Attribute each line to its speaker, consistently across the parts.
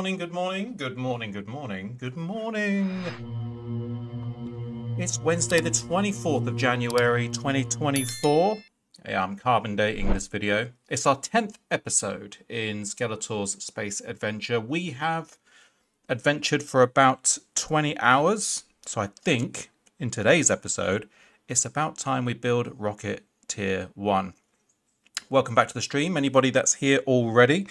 Speaker 1: morning, good morning, good morning, good morning, good morning. It's Wednesday, the 24th of January, 2024. Yeah, I'm carbon dating this video. It's our 10th episode in Skeletor's Space Adventure. We have adventured for about 20 hours. So I think in today's episode, it's about time we build Rocket Tier 1. Welcome back to the stream. Anybody that's here already,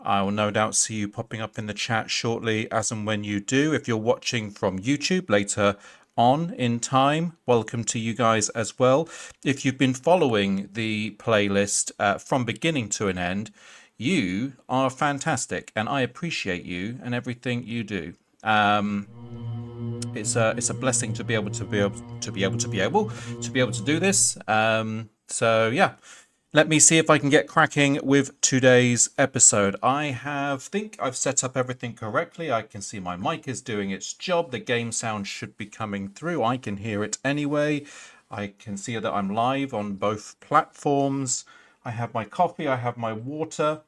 Speaker 1: I will no doubt see you popping up in the chat shortly as and when you do. If you're watching from YouTube later on in time, welcome to you guys as well. If you've been following the playlist from beginning to an end, you are fantastic and I appreciate you and everything you do. It's a blessing to be able to do this. So yeah, let me see if I can get cracking with today's episode. I think I've set up everything correctly. I can see my mic is doing its job. The game sound should be coming through. I can hear it anyway. I can see that I'm live on both platforms. I have my coffee, I have my water.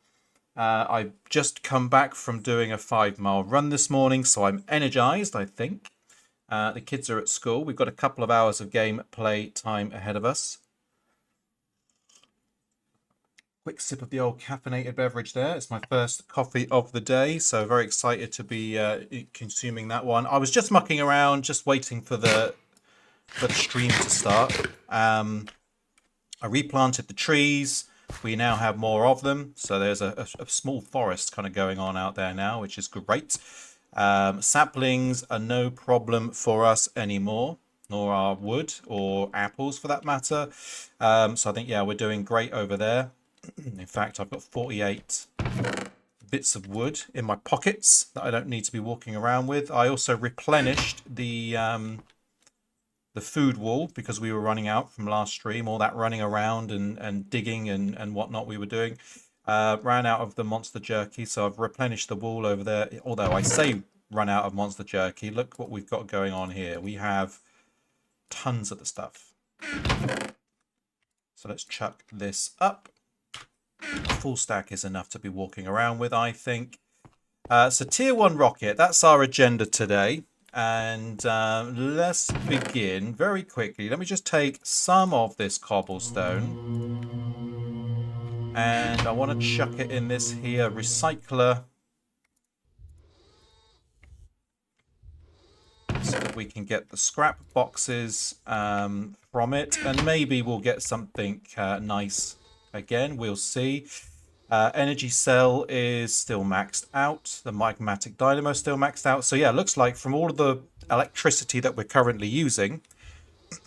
Speaker 1: I've just come back from doing a 5-mile run this morning, so I'm energized, I think. The kids are at school. We've got a couple of hours of gameplay time ahead of us. Quick sip of the old caffeinated beverage there. It's my first coffee of the day, so very excited to be consuming that one. I was just mucking around, just waiting for the stream to start. I replanted the trees. We now have more of them, so there's a small forest kind of going on out there now, which is great. Saplings are no problem for us anymore, nor are wood or apples for that matter. So I think, yeah, we're doing great over there. In fact, I've got 48 bits of wood in my pockets that I don't need to be walking around with. I also replenished the food wall because we were running out from last stream. All that running around and digging and whatnot we were doing. Ran out of the monster jerky, so I've replenished the wall over there. Although I say run out of monster jerky, look what we've got going on here. We have tons of the stuff. So let's chuck this up. A full stack is enough to be walking around with, I think. So tier 1 rocket, that's our agenda today. And let's begin very quickly. Let me just take some of this cobblestone. And I want to chuck it in this here recycler. So that we can get the scrap boxes from it. And maybe we'll get something nice again. We'll see. Energy cell is still maxed out. The magmatic dynamo is still maxed out. So yeah, it looks like from all of the electricity that we're currently using,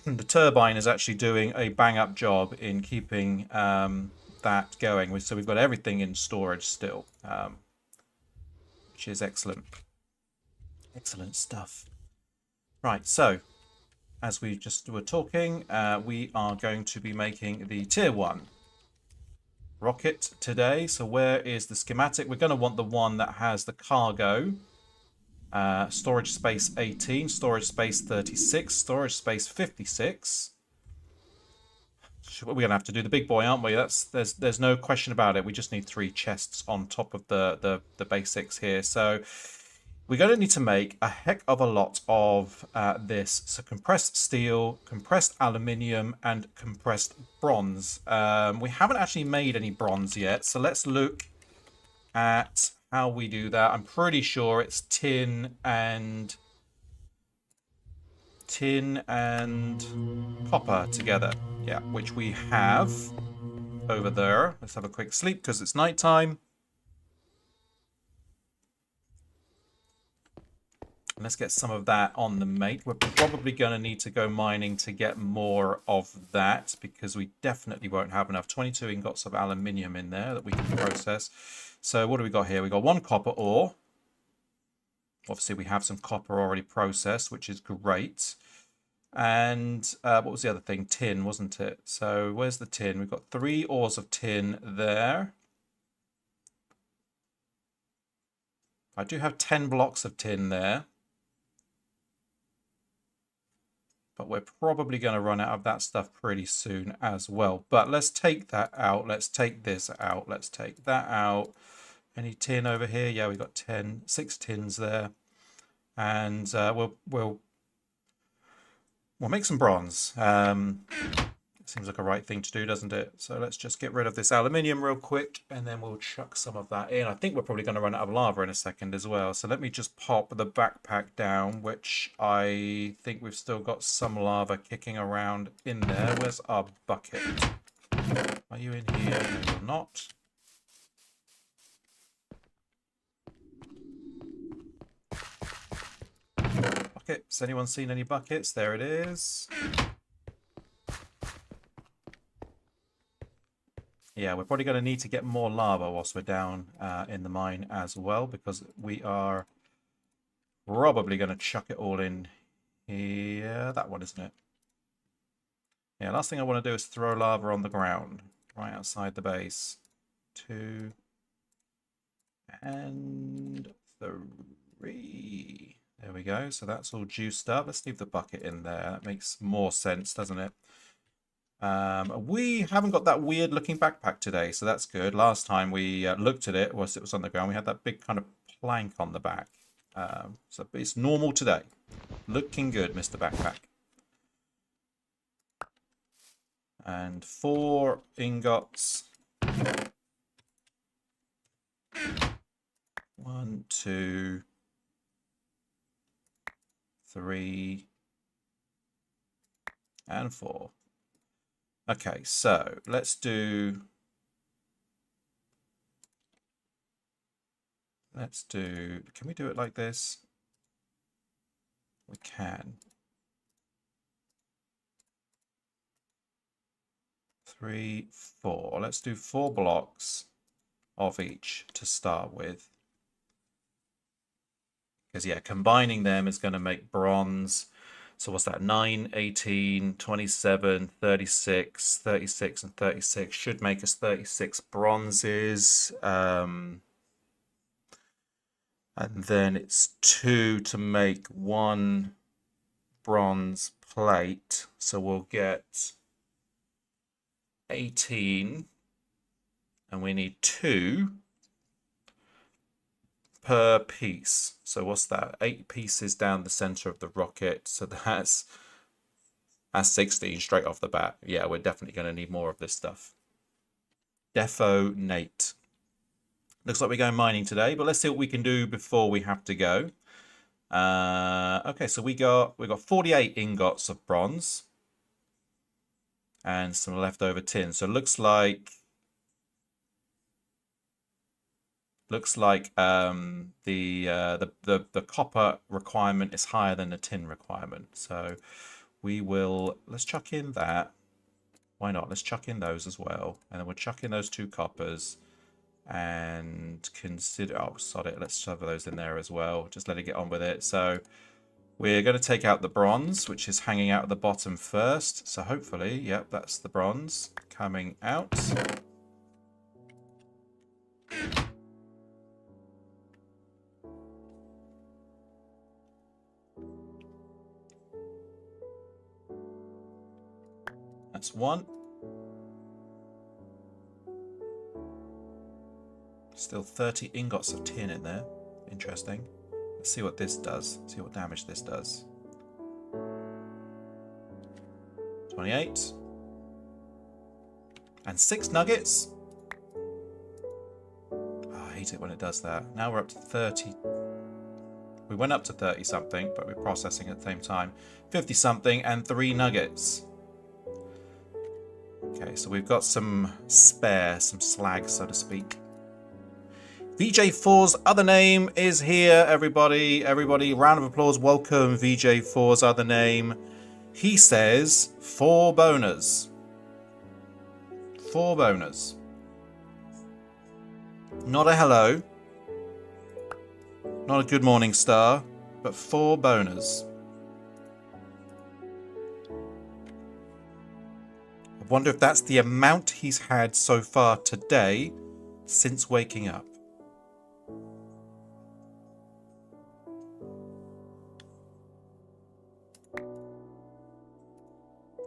Speaker 1: the turbine is actually doing a bang-up job in keeping that going. So we've got everything in storage still, which is excellent. Excellent stuff. Right, so as we just were talking, we are going to be making the tier 1 rocket today. So where is the schematic? We're going to want the one that has the cargo. Storage space 18, storage space 36, storage space 56. We're going to have to do the big boy, aren't we? There's no question about it. We just need 3 chests on top of the basics here. So we're going to need to make a heck of a lot of this. So compressed steel, compressed aluminium, and compressed bronze. We haven't actually made any bronze yet. So let's look at how we do that. I'm pretty sure it's tin and copper together. Yeah, which we have over there. Let's have a quick sleep because it's nighttime. Let's get some of that on the mate. We're probably going to need to go mining to get more of that because we definitely won't have enough. 22 ingots of aluminium in there that we can process. So what do we got here? We got 1 copper ore. Obviously, we have some copper already processed, which is great. And what was the other thing? Tin, wasn't it? So where's the tin? We've got 3 ores of tin there. I do have 10 blocks of tin there. But we're probably going to run out of that stuff pretty soon as well. But let's take that out. Let's take this out. Let's take that out. Any tin over here? Yeah, we've got 6 tins there. And we'll make some bronze. Seems like a right thing to do, doesn't it? So let's just get rid of this aluminium real quick, and then we'll chuck some of that in. I think we're probably going to run out of lava in a second as well. So let me just pop the backpack down, which I think we've still got some lava kicking around in there. Where's our bucket? Are you in here? No, you're not. Buckets. Anyone seen any buckets? There it is. Yeah, we're probably going to need to get more lava whilst we're down in the mine as well, because we are probably going to chuck it all in here. That one, isn't it? Yeah, last thing I want to do is throw lava on the ground right outside the base. 2 and 3. There we go. So that's all juiced up. Let's leave the bucket in there. That makes more sense, doesn't it? We haven't got that weird looking backpack today, so that's good. Last time we looked at it, whilst it was on the ground, we had that big kind of plank on the back. So it's normal today. Looking good, Mr. Backpack. And 4 ingots. 1, 2, 3, and 4. Okay, so let's do... Can we do it like this? We can. 3, 4. Let's do 4 blocks of each to start with. Because, yeah, combining them is going to make bronze. So what's that? 9, 18, 27, 36, 36, and 36 should make us 36 bronzes. And then it's 2 to make 1 bronze plate. So we'll get 18. And we need 2 per piece. So what's that? 8 pieces down the center of the rocket. So that's 16 straight off the bat. Yeah, we're definitely going to need more of this stuff. Defo Nate. Looks like we're going mining today, but let's see what we can do before we have to go. Okay, so we got 48 ingots of bronze and some leftover tin. So it looks like the copper requirement is higher than the tin requirement. So let's chuck in that. Why not? Let's chuck in those as well. And then we'll chuck in those 2 coppers and consider, oh, sod it. Let's shove those in there as well. Just let it get on with it. So we're going to take out the bronze, which is hanging out at the bottom first. So hopefully, yep, that's the bronze coming out. That's 1. Still 30 ingots of tin in there. Interesting. Let's see what this does. See what damage this does. 28. And 6 nuggets. Oh, I hate it when it does that. Now we're up to 30. We went up to 30 something, but we're processing at the same time. 50 something and 3 nuggets. Okay, so we've got some spare, some slag, so to speak. VJ4's other name is here, everybody. Everybody, round of applause. Welcome, VJ4's other name. He says 4 boners. 4 boners. Not a hello. Not a good morning star, but 4 boners. I wonder if that's the amount he's had so far today since waking up.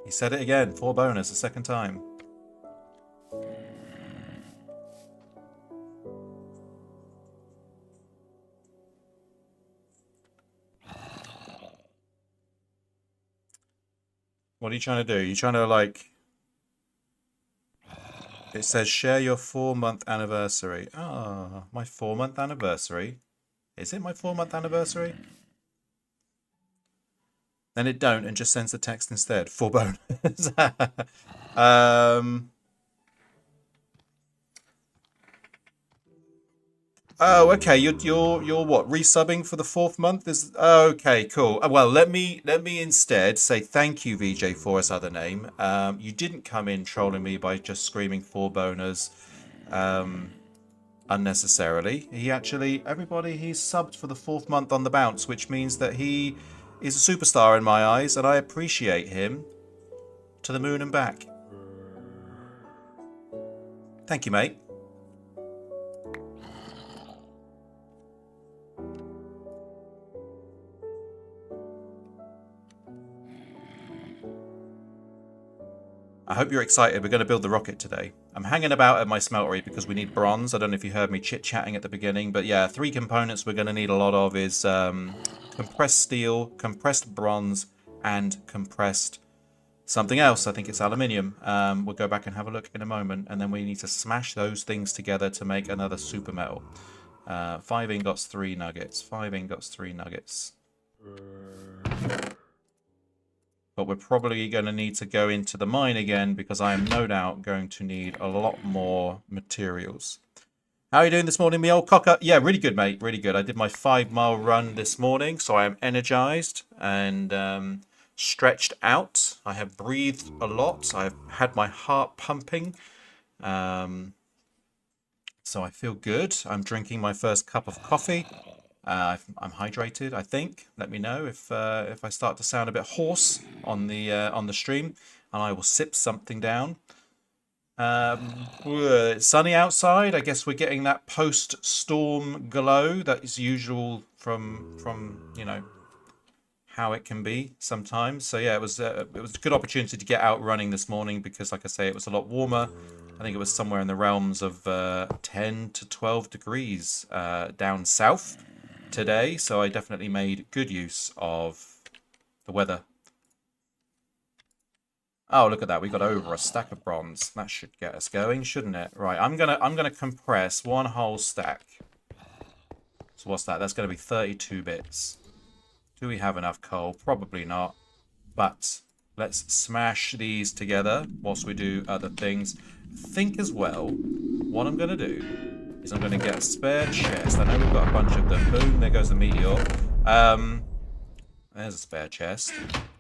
Speaker 1: He said it again, 4 bonus, the second time. What are you trying to do? You trying to like... It says share your 4-month anniversary. Ah, my 4-month anniversary. Is it my 4-month anniversary? Then it don't and just sends the text instead. 4 bonus. Oh, okay. You're what? Resubbing for the 4th month is okay. Cool. Well, let me instead say thank you, VJ, for his other name. You didn't come in trolling me by just screaming 4 boners unnecessarily. He actually, everybody, he's subbed for the 4th month on the bounce, which means that he is a superstar in my eyes, and I appreciate him to the moon and back. Thank you, mate. I hope you're excited. We're going to build the rocket today. I'm hanging about at my smeltery because we need bronze. I don't know if you heard me chit-chatting at the beginning, but yeah, 3 components we're going to need a lot of is compressed steel, compressed bronze, and compressed something else. I think it's aluminium. We'll go back and have a look in a moment, and then we need to smash those things together to make another super metal. 5 ingots, 3 nuggets. 5 ingots, 3 nuggets. But we're probably going to need to go into the mine again because I am no doubt going to need a lot more materials. How are you doing this morning, me old cocker? Yeah, really good, mate. Really good. I did my 5-mile run this morning, so I am energized and stretched out. I have breathed a lot. I've had my heart pumping. So I feel good. I'm drinking my first cup of coffee. I'm hydrated, I think. Let me know if I start to sound a bit hoarse on the stream, and I will sip something down. It's sunny outside. I guess we're getting that post-storm glow that is usual from you know how it can be sometimes. So yeah, it was a good opportunity to get out running this morning because, like I say, it was a lot warmer. I think it was somewhere in the realms of 10 to 12 degrees down south today, so I definitely made good use of the weather. Oh, look at that. We got over a stack of bronze. That should get us going, shouldn't it? Right, I'm gonna compress 1 whole stack. So what's that? That's gonna be 32 bits. Do we have enough coal? Probably not. But let's smash these together whilst we do other things. I think as well, what I'm gonna do is I'm going to get a spare chest. I know we've got a bunch of them. Boom, there goes the meteor. There's a spare chest.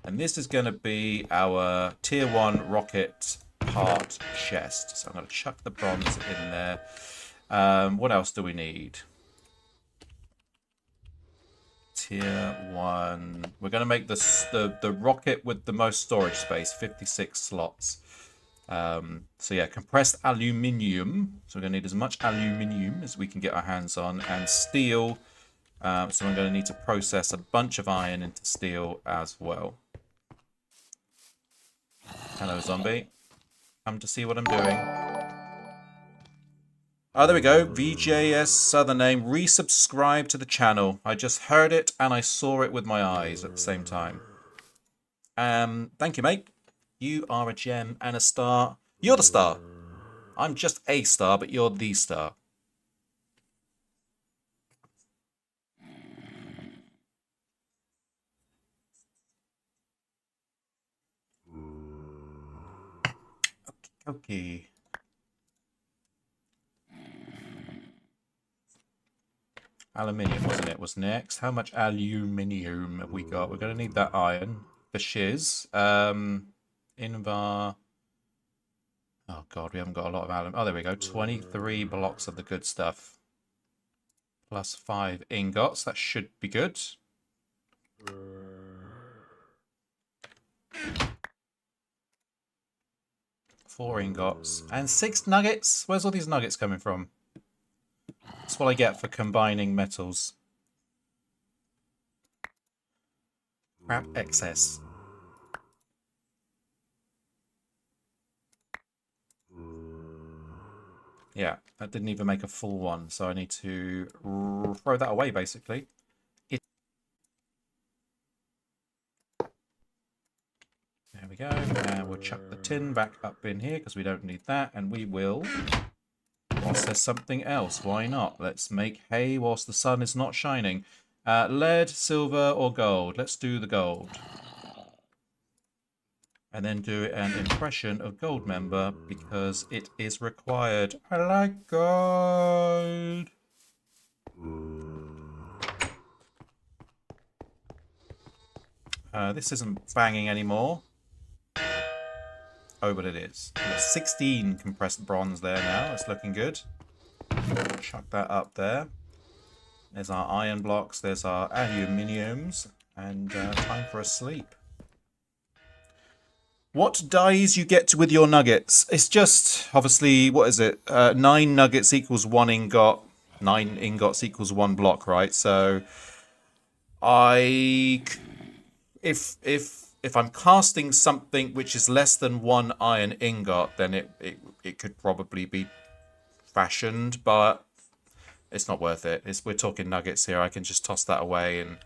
Speaker 1: And this is going to be our tier 1 rocket part chest. So I'm going to chuck the bronze in there. What else do we need? Tier 1. We're going to make the rocket with the most storage space, 56 slots. So yeah, compressed aluminium. So we're going to need as much aluminium as we can get our hands on, and steel. So I'm going to need to process a bunch of iron into steel as well. Hello, zombie. Come to see what I'm doing. Oh, there we go. VJS, other name. Resubscribe to the channel. I just heard it and I saw it with my eyes at the same time. Thank you, mate. You are a gem and a star. You're the star. I'm just a star, but you're the star. Okay. Aluminium, wasn't it? Was next. How much aluminium have we got? We're going to need that iron. The shiz. Invar. Oh, God, we haven't got a lot of alum. Oh, there we go. 23 blocks of the good stuff. Plus 5 ingots. That should be good. 4 ingots. And 6 nuggets? Where's all these nuggets coming from? That's what I get for combining metals. Crap excess. Yeah, that didn't even make a full one, so I need to throw that away, basically. There we go. And we'll chuck the tin back up in here because we don't need that. And we will... Whilst there's something else, why not? Let's make hay whilst the sun is not shining. Lead, silver, or gold? Let's do the gold. And then do an impression of Goldmember because it is required. I like gold. This isn't banging anymore. Oh, but it is. We've got 16 compressed bronze there now. That's looking good. Chuck that up there. There's our iron blocks. There's our aluminiums. And time for a sleep. What dies you get with your nuggets? It's just, obviously, what is it? 9 nuggets equals 1 ingot. 9 ingots equals 1 block, right? So, if I'm casting something which is less than 1 iron ingot, then it could probably be fashioned, but it's not worth it. We're talking nuggets here. I can just toss that away and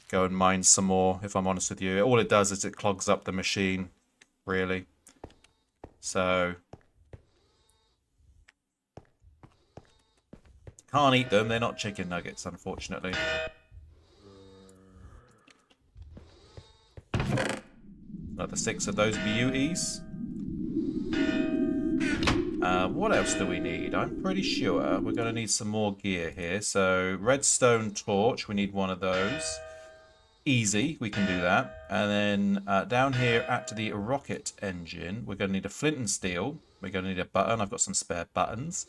Speaker 1: go and mine some more, if I'm honest with you. All it does is it clogs up the machine. Really. So can't eat them. They're not chicken nuggets, unfortunately. Another 6 of those beauties. What else do we need? I'm pretty sure we're going to need some more gear here. So redstone torch, we need 1 of those. Easy, we can do that. And then down here at the rocket engine, we're going to need a flint and steel. We're going to need a button. I've got some spare buttons.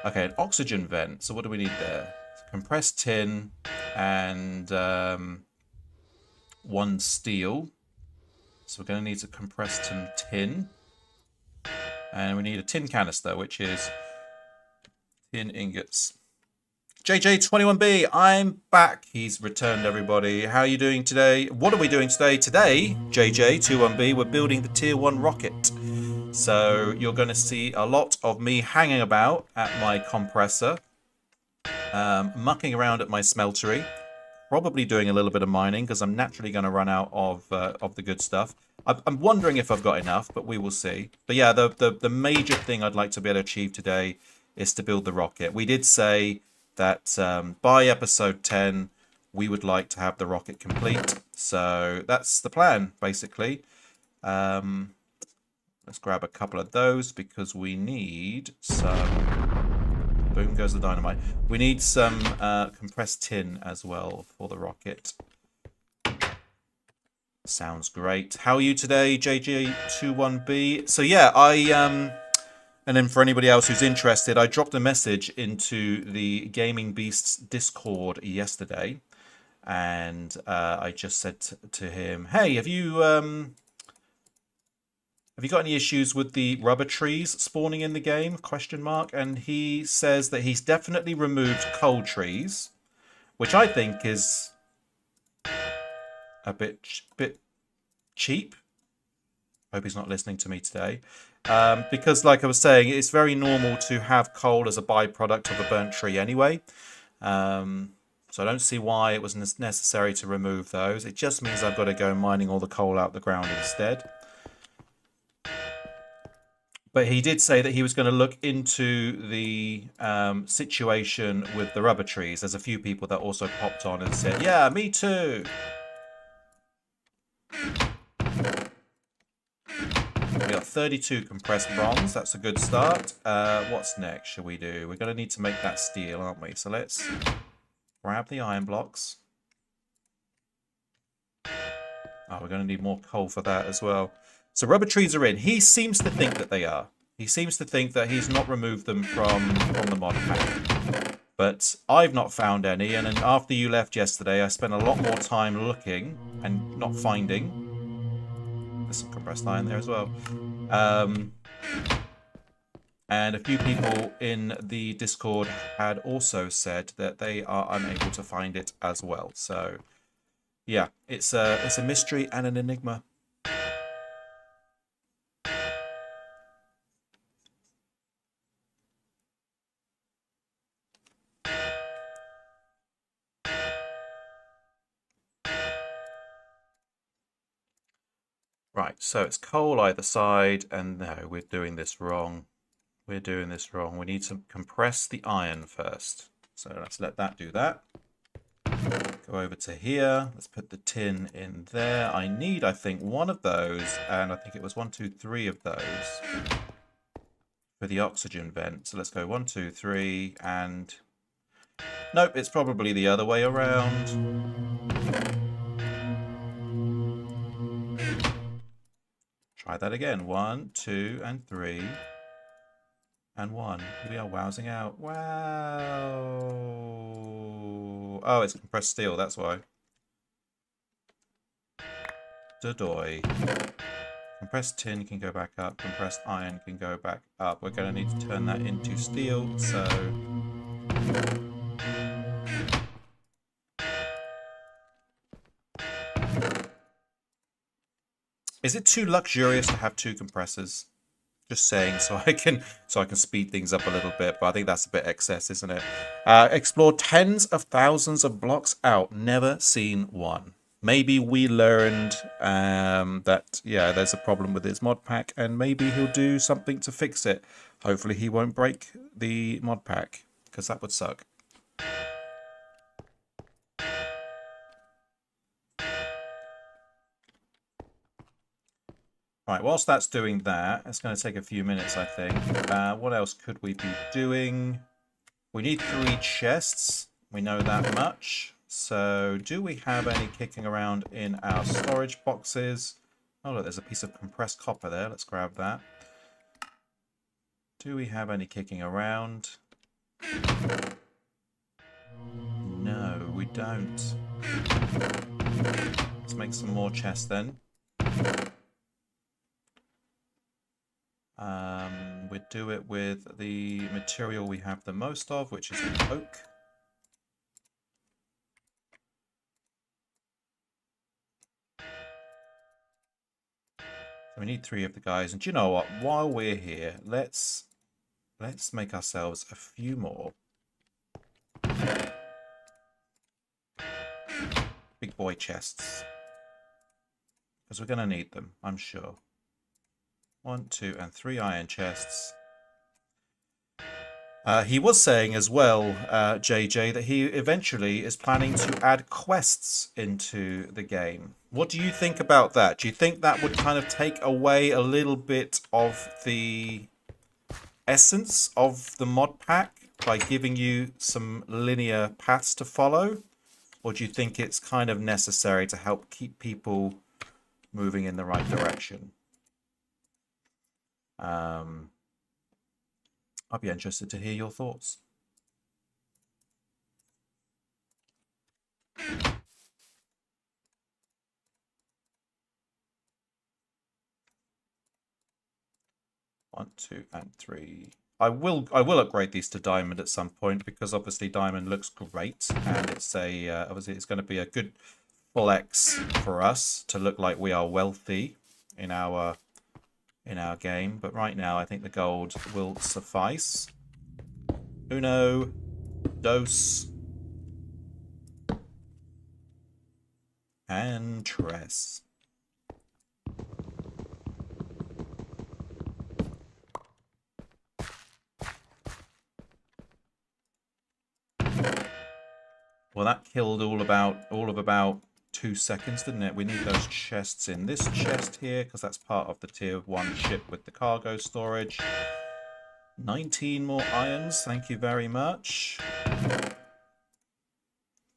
Speaker 1: Okay, an oxygen vent. So what do we need there? Compressed tin and 1 steel. So we're going to need a compressed tin. And we need a tin canister, which is tin ingots. JJ21B, I'm back. He's returned, everybody. How are you doing today? What are we doing today? Today, JJ21B, we're building the Tier 1 rocket. So you're going to see a lot of me hanging about at my compressor, mucking around at my smeltery, probably doing a little bit of mining because I'm naturally going to run out of the good stuff. I'm wondering if I've got enough, but we will see. But yeah, the major thing I'd like to be able to achieve today is to build the rocket. We did say that by episode 10 we would like to have the rocket complete, so that's the plan basically. Let's grab a couple of those because we need some, boom goes the dynamite, we need some compressed tin as well for the rocket. Sounds great. How are you today, JJ21B? So yeah, and then for anybody else who's interested, I dropped a message into the Gaming Beasts Discord yesterday, and I just said to him, "Hey, have you got any issues with the rubber trees spawning in the game?" Question mark. And he says that he's definitely removed coal trees, which I think is a bit cheap. Hope he's not listening to me today. Because like I was saying, it's very normal to have coal as a byproduct of a burnt tree anyway. So I don't see why it was necessary to remove those. It just means I've got to go mining all the coal out the ground instead. But he did say that he was going to look into the situation with the rubber trees. There's a few people that also popped on and said, yeah, me too. We got 32 compressed bronze. That's a good start. What's next shall we do? We're going to need to make that steel, aren't we? So let's grab the iron blocks. Oh, we're going to need more coal for that as well. So rubber trees are in. He seems to think that they are. He seems to think that he's not removed them from the mod pack. But I've not found any. And then after you left yesterday, I spent a lot more time looking and not finding. There's some compressed iron there as well. And a few people in the Discord had also said that they are unable to find it as well. So, yeah, it's a mystery and an enigma. Right, so it's coal either side, and no, we're doing this wrong. We're doing this wrong. We need to compress the iron first. So let's let that do that. Go over to here. Let's put the tin in there. I need, I think, one of those, and I think it was 1, 2, 3 of those for the oxygen vent. So let's go 1, 2, 3, and nope, it's probably the other way around. Try that again. 1, 2, and 3. And 1. We are wowsing out. Wow. Oh, it's compressed steel, that's why. Dodoy. Compressed tin can go back up. Compressed iron can go back up. We're going to need to turn that into steel, so... Is it too luxurious to have 2 compressors? Just saying, so I can speed things up a little bit, but I think that's a bit excess, isn't it? Explore tens of thousands of blocks out, never seen one. Maybe we learned that, yeah, there's a problem with his mod pack, and maybe he'll do something to fix it. Hopefully he won't break the mod pack, because that would suck. Right, whilst that's doing that, it's going to take a few minutes, I think. What else could we be doing? We need 3 chests. We know that much. So, do we have any kicking around in our storage boxes? Oh, look, there's a piece of compressed copper there. Let's grab that. Do we have any kicking around? No, we don't. Let's make some more chests then. We'd do it with the material we have the most of, which is oak. So we need 3 of the guys. And do you know what? While we're here, let's make ourselves a few more big boy chests. Because we're going to need them, I'm sure. 1, 2, and 3 iron chests. He was saying as well, JJ, that he eventually is planning to add quests into the game. What do you think about that? Do you think that would kind of take away a little bit of the essence of the mod pack by giving you some linear paths to follow? Or do you think it's kind of necessary to help keep people moving in the right direction? I'd be interested to hear your thoughts. One, 2, and 3. I will upgrade these to diamond at some point because obviously diamond looks great, and it's a obviously it's going to be a good flex for us to look like we are wealthy in our game. But right now I think the gold will suffice. Uno, dos, and tres. Well, that killed all of about 2 seconds, didn't it? We need those chests in this chest here because that's part of the tier 1 ship with the cargo storage. 19 more irons, thank you very much.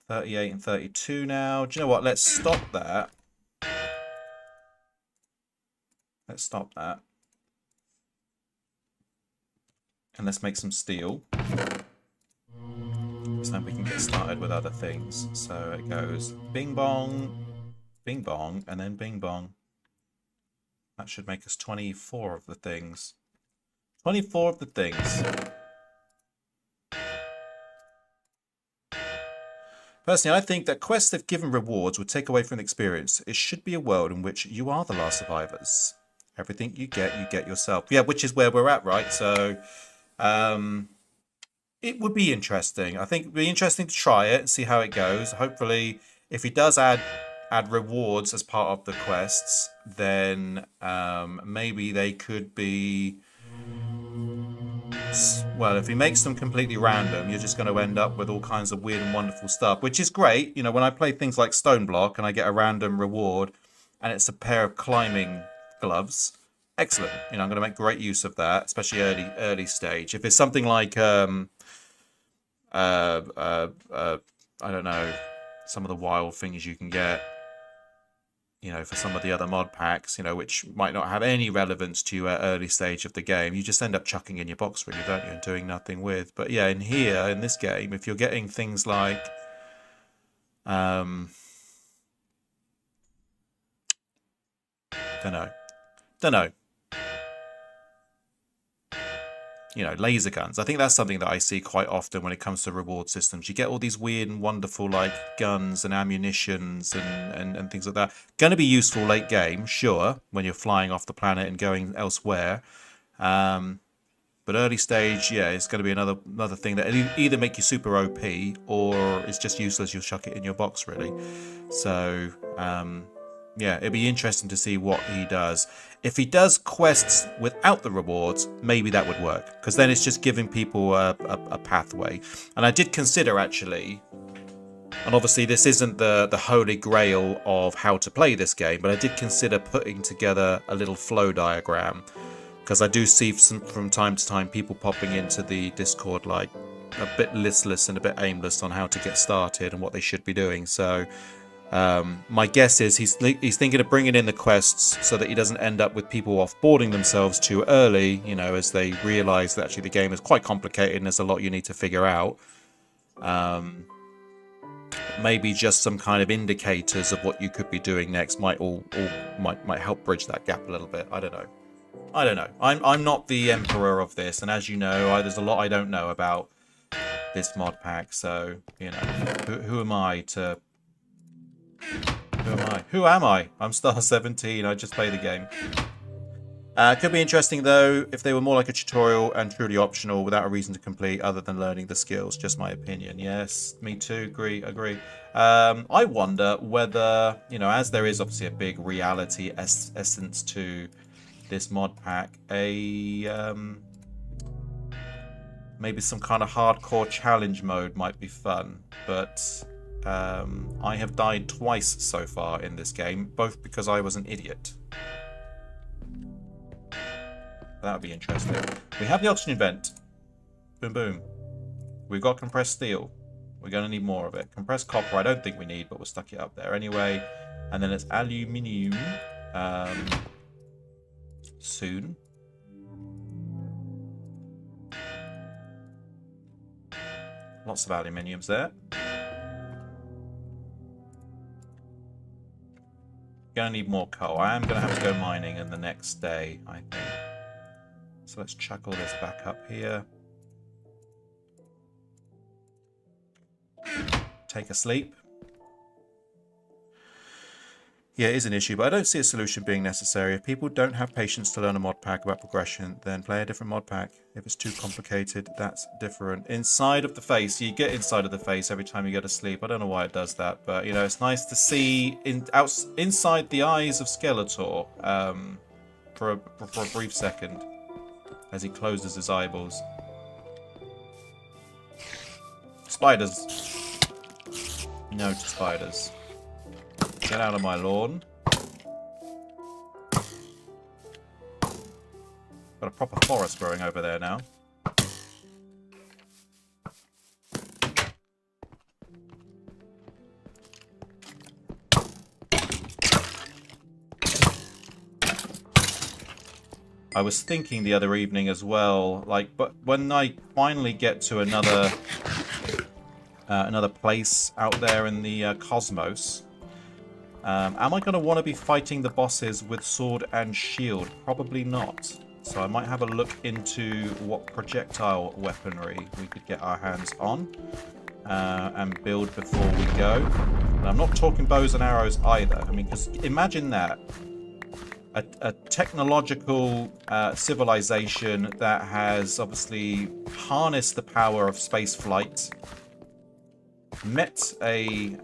Speaker 1: 38 and 32 now. Do you know what? Let's stop that. Let's stop that. And let's make some steel. So then we can get started with other things. So it goes bing bong, and then bing bong. That should make us 24 of the things. 24 of the things. Personally, I think that quests, if given rewards, would take away from the experience. It should be a world in which you are the last survivors. Everything you get yourself. Yeah, which is where we're at, right? So, it would be interesting. I think it would be interesting to try it and see how it goes. Hopefully, if he does add add rewards as part of the quests, then maybe they could be... Well, if he makes them completely random, you're just going to end up with all kinds of weird and wonderful stuff, which is great. You know, when I play things like Stone Block and I get a random reward and it's a pair of climbing gloves, excellent. You know, I'm going to make great use of that, especially early stage. If it's something like I don't know, some of the wild things you can get, you know, for some of the other mod packs, you know, which might not have any relevance to you at early stage of the game. You just end up chucking in your box, really, don't you, and doing nothing with. But yeah, in this game, if you're getting things like, don't know. You know, laser guns. I think that's something that I see quite often when it comes to reward systems. You get all these weird and wonderful, like, guns and ammunitions and things like that. Going to be useful late game, sure, when you're flying off the planet and going elsewhere. But early stage, yeah, it's going to be another thing that either make you super OP or it's just useless. You'll chuck it in your box, really. So, yeah, it'd be interesting to see what he does. If he does quests without the rewards, maybe that would work, because then it's just giving people a pathway. And I did consider, actually, and obviously this isn't the holy grail of how to play this game, but I did consider putting together a little flow diagram, because I do see from time to time people popping into the Discord like a bit listless and a bit aimless on how to get started and what they should be doing. So my guess is he's thinking of bringing in the quests so that he doesn't end up with people offboarding themselves too early, you know, as they realise that actually the game is quite complicated and there's a lot you need to figure out. Maybe just some kind of indicators of what you could be doing next might help bridge that gap a little bit. I don't know. I'm not the emperor of this, and as you know, there's a lot I don't know about this mod pack. So you know, who am I to? Who am I? I'm star 17. I just play the game. Could be interesting though if they were more like a tutorial and truly optional without a reason to complete other than learning the skills. Just my opinion. Yes, me too. Agree. I wonder whether, you know, as there is obviously a big reality essence to this mod pack, maybe some kind of hardcore challenge mode might be fun, but I have died twice so far in this game, both because I was an idiot. That would be interesting. We have the oxygen vent. Boom, boom. We've got compressed steel. We're going to need more of it. Compressed copper, I don't think we need, but we'll stuck it up there anyway. And then it's aluminium. Soon. Lots of aluminiums there. Gonna need more coal. I am gonna have to go mining in the next day, I think. So let's chuck all this back up here. Take a sleep. Yeah, it is an issue, but I don't see a solution being necessary. If people don't have patience to learn a mod pack about progression, then play a different mod pack. If it's too complicated, that's different. Inside of the face, you get inside of the face every time you go to sleep. I don't know why it does that, but you know, it's nice to see inside the eyes of Skeletor for a brief second as he closes his eyeballs. Spiders. No to spiders. Get out of my lawn. Got a proper forest growing over there now. I was thinking the other evening as well, like, but when I finally get to another place out there in the cosmos, am I going to want to be fighting the bosses with sword and shield? Probably not. So I might have a look into what projectile weaponry we could get our hands on and build before we go. And I'm not talking bows and arrows either. I mean, because imagine that. A technological civilization that has obviously harnessed the power of space flight, met a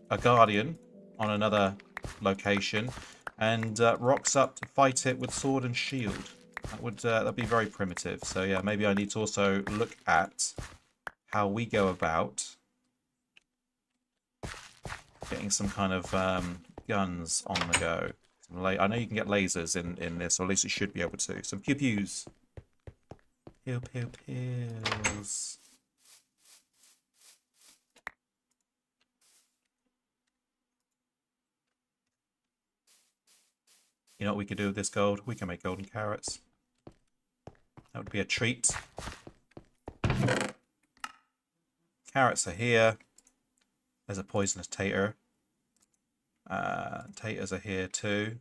Speaker 1: a guardian on another location and rocks up to fight it with sword and shield. That would that'd be very primitive. So yeah, maybe I need to also look at how we go about getting some kind of guns on the go. I know you can get lasers in this, or at least you should be able to. Some pew-pews. Pew-pew-pews. You know what we could do with this gold? We can make golden carrots. That would be a treat. Carrots are here. There's a poisonous tater. Taters are here too.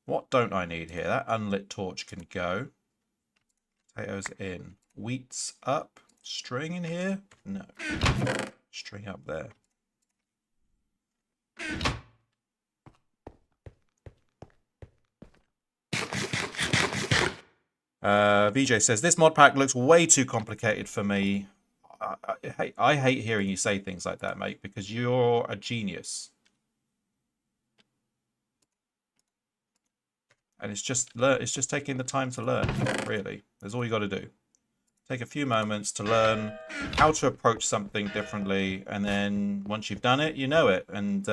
Speaker 1: What don't I need here? That unlit torch can go. Potatoes in. Wheat's up. String in here? No. String up there. VJ says, this mod pack looks way too complicated for me. I hate hearing you say things like that, mate, because you're a genius. And it's just taking the time to learn, really. That's all you got to do. Take a few moments to learn how to approach something differently, and then once you've done it, you know it. And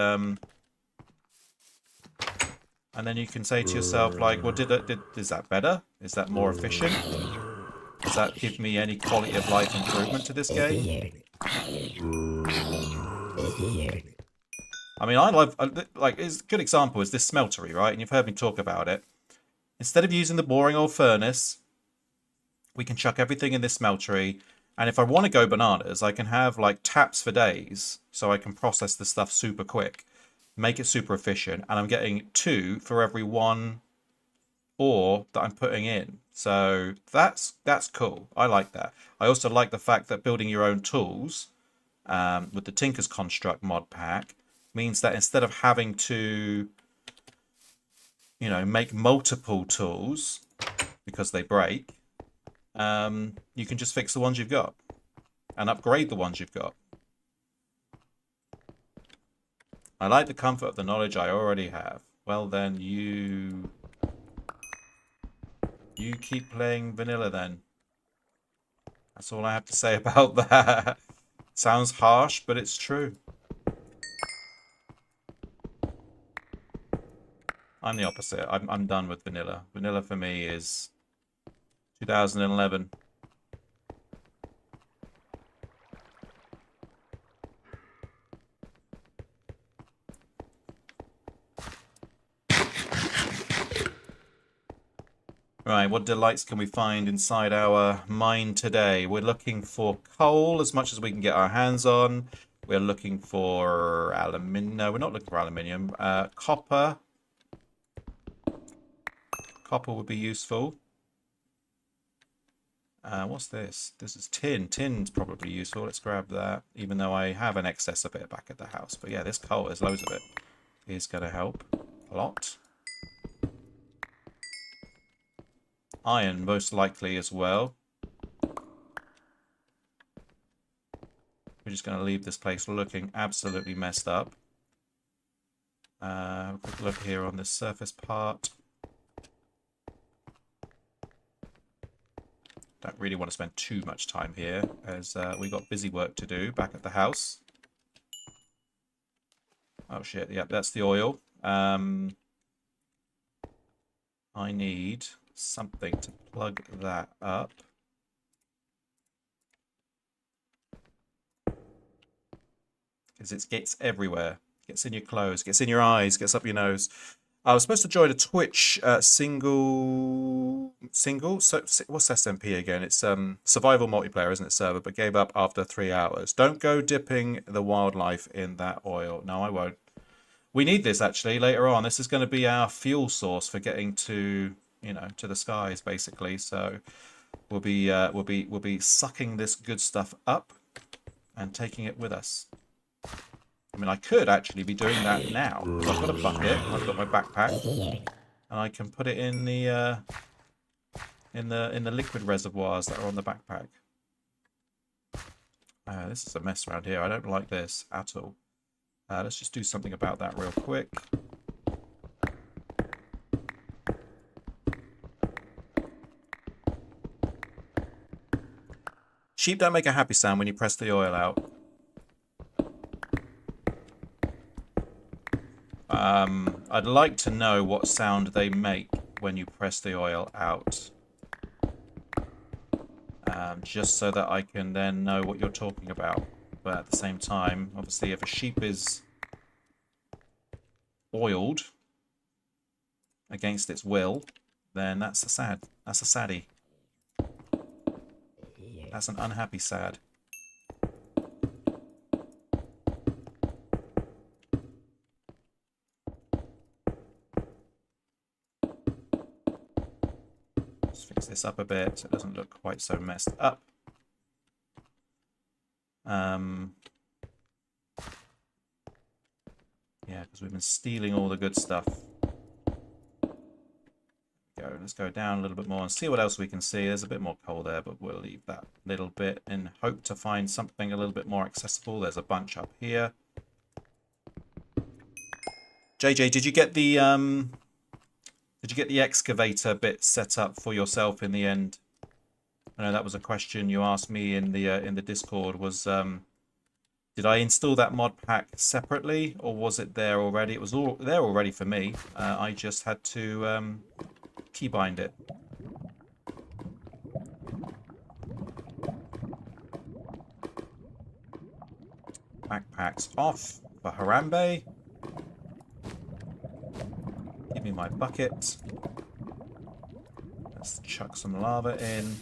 Speaker 1: then you can say to yourself, like, well, is that better? Is that more efficient? Does that give me any quality of life improvement to this game? I mean, I love, like, it's a good example is this smeltery, right? And you've heard me talk about it. Instead of using the boring old furnace, we can chuck everything in this smeltery. And if I want to go bananas, I can have, like, taps for days, so I can process the stuff super quick, make it super efficient, and I'm getting 2 for every 1 ore that I'm putting in. So that's cool. I like that. I also like the fact that building your own tools with the Tinker's Construct mod pack means that instead of having to, you know, make multiple tools because they break, you can just fix the ones you've got and upgrade the ones you've got. I like the comfort of the knowledge I already have. Well then, you keep playing vanilla then. That's all I have to say about that. Sounds harsh, but it's true. I'm the opposite. I'm done with vanilla. Vanilla for me is 2011. Right, what delights can we find inside our mine today? We're looking for coal as much as we can get our hands on. We're looking for aluminium. No, we're not looking for aluminium. Copper. Copper would be useful. What's this? This is tin. Tin's probably useful. Let's grab that, even though I have an excess of it back at the house. But yeah, this coal, there's loads of it. Is going to help a lot. Iron, most likely as well. We're just going to leave this place looking absolutely messed up. Quick look here on this surface part. Don't really want to spend too much time here, as we got busy work to do back at the house. Oh shit, yep, that's the oil. I need something to plug that up. Because it gets everywhere. Gets in your clothes, gets in your eyes, gets up your nose. I was supposed to join a Twitch single. So what's SMP again? It's survival multiplayer, isn't it, server? But gave up after 3 hours. Don't go dipping the wildlife in that oil. No, I won't. We need this actually later on. This is going to be our fuel source for getting to, you know, to the skies basically. So we'll be sucking this good stuff up and taking it with us. I mean, I could actually be doing that now. I've got a bucket, I've got my backpack, and I can put it in the liquid reservoirs that are on the backpack. This is a mess around here. I don't like this at all. Let's just do something about that real quick. Sheep don't make a happy sound when you press the oil out. I'd like to know what sound they make when you press the oil out. Just so that I can then know what you're talking about. But at the same time, obviously, if a sheep is oiled against its will, then that's a saddie. That's an unhappy sad. Let's fix this up a bit so it doesn't look quite so messed up. Yeah, because we've been stealing all the good stuff. Let's go down a little bit more and see what else we can see. There's a bit more coal there, but we'll leave that little bit in hope to find something a little bit more accessible. There's a bunch up here. JJ, did you get the excavator bit set up for yourself in the end? I know that was a question you asked me in the Discord. Was did I install that mod pack separately, or was it there already? It was all there already for me. I just had to keybind it. Backpacks off for Harambe. Give me my bucket. Let's chuck some lava in.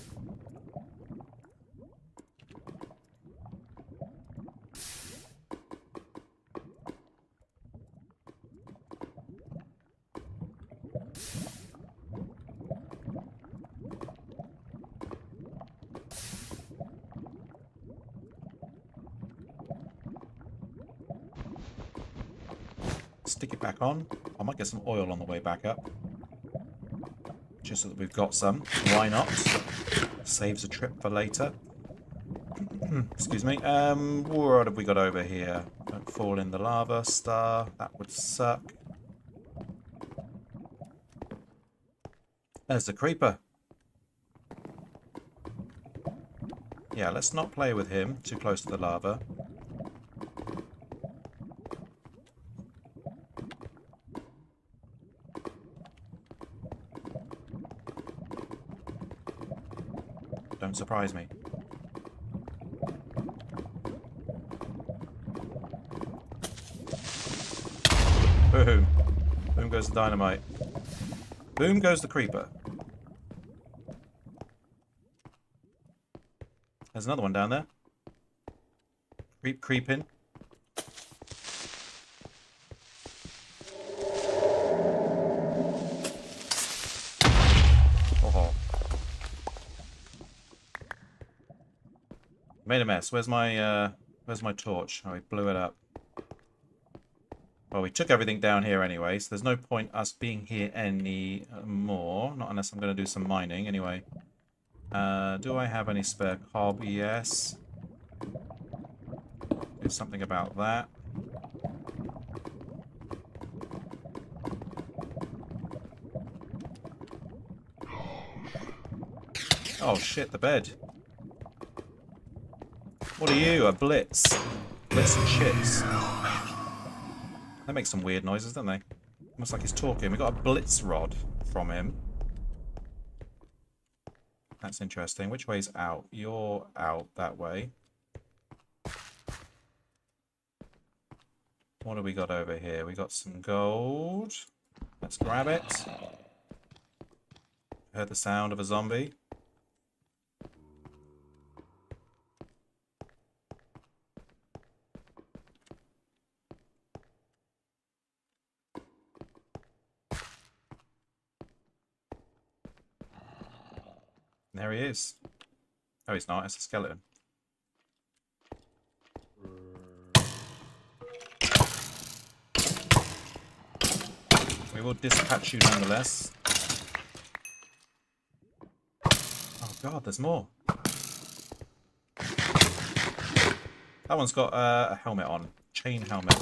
Speaker 1: Stick it back on. I might get some oil on the way back up. Just so that we've got some. Why not? Saves a trip for later. Excuse me. What have we got over here? Don't fall in the lava star. That would suck. There's the creeper. Yeah, let's not play with him too close to the lava. Don't surprise me. Boom. Boom goes the dynamite. Boom goes the creeper. There's another one down there. Creeping. Made a mess. Where's my torch? Oh, we blew it up. Well, we took everything down here anyway, so there's no point us being here anymore. Not unless I'm going to do some mining anyway. Do I have any spare cob? Yes. Do something about that. Oh shit, the bed. What are you? A blitz? Blitz and chips. They make some weird noises, don't they? Almost like he's talking. We got a blitz rod from him. That's interesting. Which way's out? You're out that way. What do we got over here? We got some gold. Let's grab it. Heard the sound of a zombie. There he is. Oh, he's not. It's a skeleton. We will dispatch you nonetheless. Oh god, there's more. That one's got a helmet on. Chain helmet.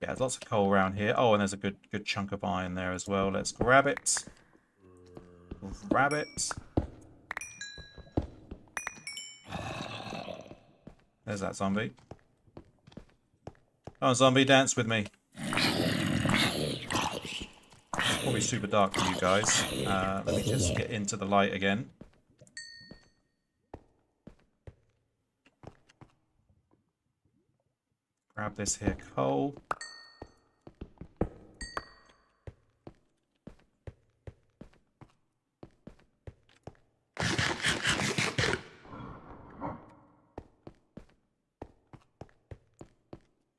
Speaker 1: Yeah, there's lots of coal around here. Oh, and there's a good chunk of iron there as well. Let's grab it. Grab it. There's that zombie. Oh, zombie, dance with me. It's probably super dark for you guys. Let me just get into the light again. Grab this here coal.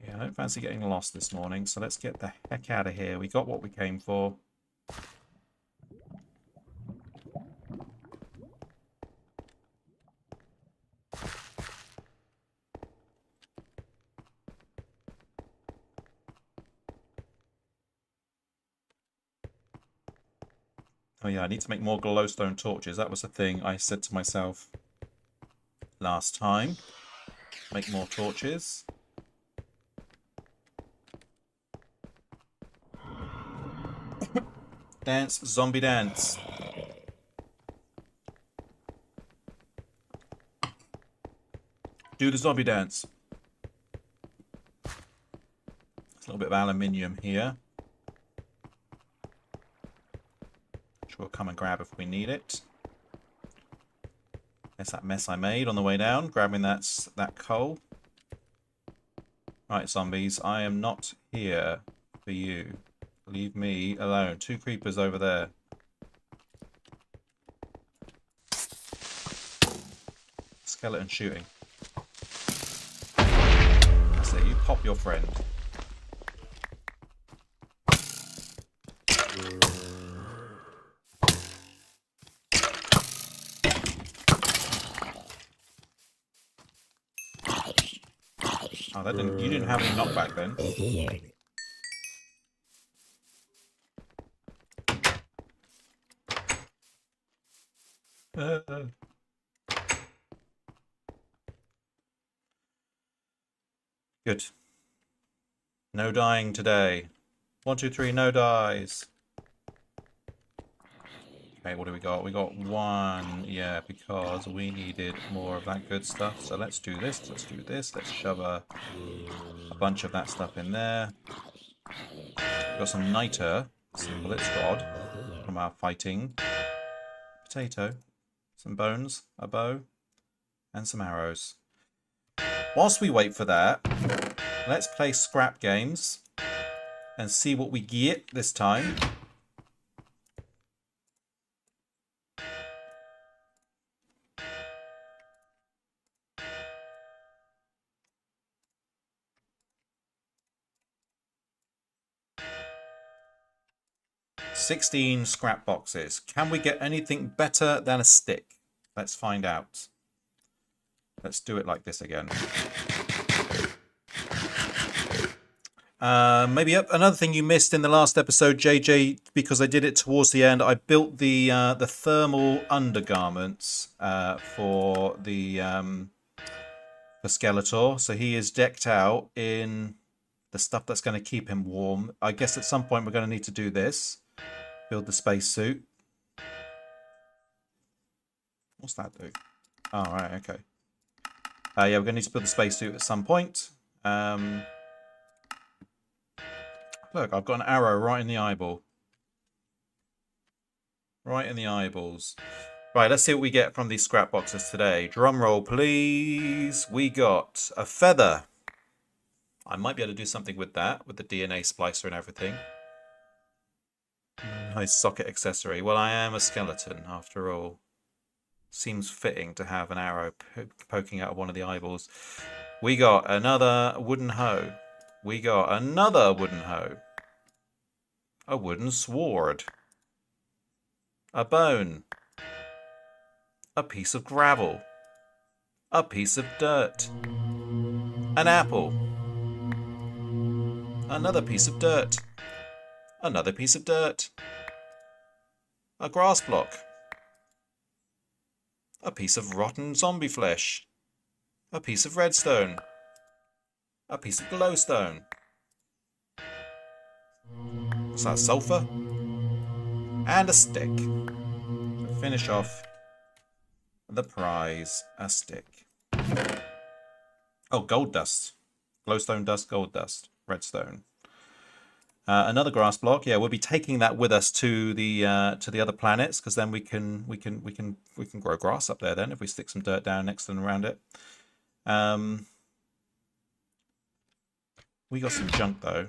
Speaker 1: Yeah, I don't fancy getting lost this morning, so let's get the heck out of here. We got what we came for. Oh yeah, I need to make more glowstone torches. That was the thing I said to myself last time. Make more torches. Dance, zombie dance. Do the zombie dance. There's a little bit of aluminium here. Which we'll come and grab if we need it. There's that mess I made on the way down, grabbing that coal. Right, zombies, I am not here for you. Leave me alone. 2 creepers over there. Skeleton shooting. That's it, you pop your friend. Oh, that didn't. You didn't have any knockback then. Good. No dying today. 1, 2, 3, no dies. Okay, what do we got? We got 1, yeah, because we needed more of that good stuff. So let's do this, let's do this. Let's shove a bunch of that stuff in there. Got some niter, some blitz rod from our fighting. Potato, some bones, a bow, and some arrows. Whilst we wait for that, let's play scrap games and see what we get this time. $16 scrap boxes. Can we get anything better than a stick? Let's find out. Let's do it like this again. Maybe another thing you missed in the last episode, JJ, because I did it towards the end. I built the thermal undergarments for Skeletor, so he is decked out in the stuff that's going to keep him warm. I guess at some point we're going to need to do this. Build the spacesuit. What's that do? Oh, right, okay. Yeah, we're going to need to build the spacesuit at some point. Look, I've got an arrow right in the eyeball. Right in the eyeballs. Right, let's see what we get from these scrap boxes today. Drum roll, please. We got a feather. I might be able to do something with that, with the DNA splicer and everything. Nice socket accessory. Well, I am a skeleton, after all. Seems fitting to have an arrow poking out of one of the eyeballs. We got another wooden hoe. We got another wooden hoe. A wooden sword. A bone. A piece of gravel. A piece of dirt. An apple. Another piece of dirt. Another piece of dirt. A grass block. A piece of rotten zombie flesh. A piece of redstone. A piece of glowstone. What's that, sulfur? And a stick. To finish off the prize, a stick. Oh, gold dust. Glowstone dust, gold dust, redstone. Another grass block. Yeah, we'll be taking that with us to the other planets, because then we can grow grass up there. Then if we stick some dirt down next and around it. We got some junk though.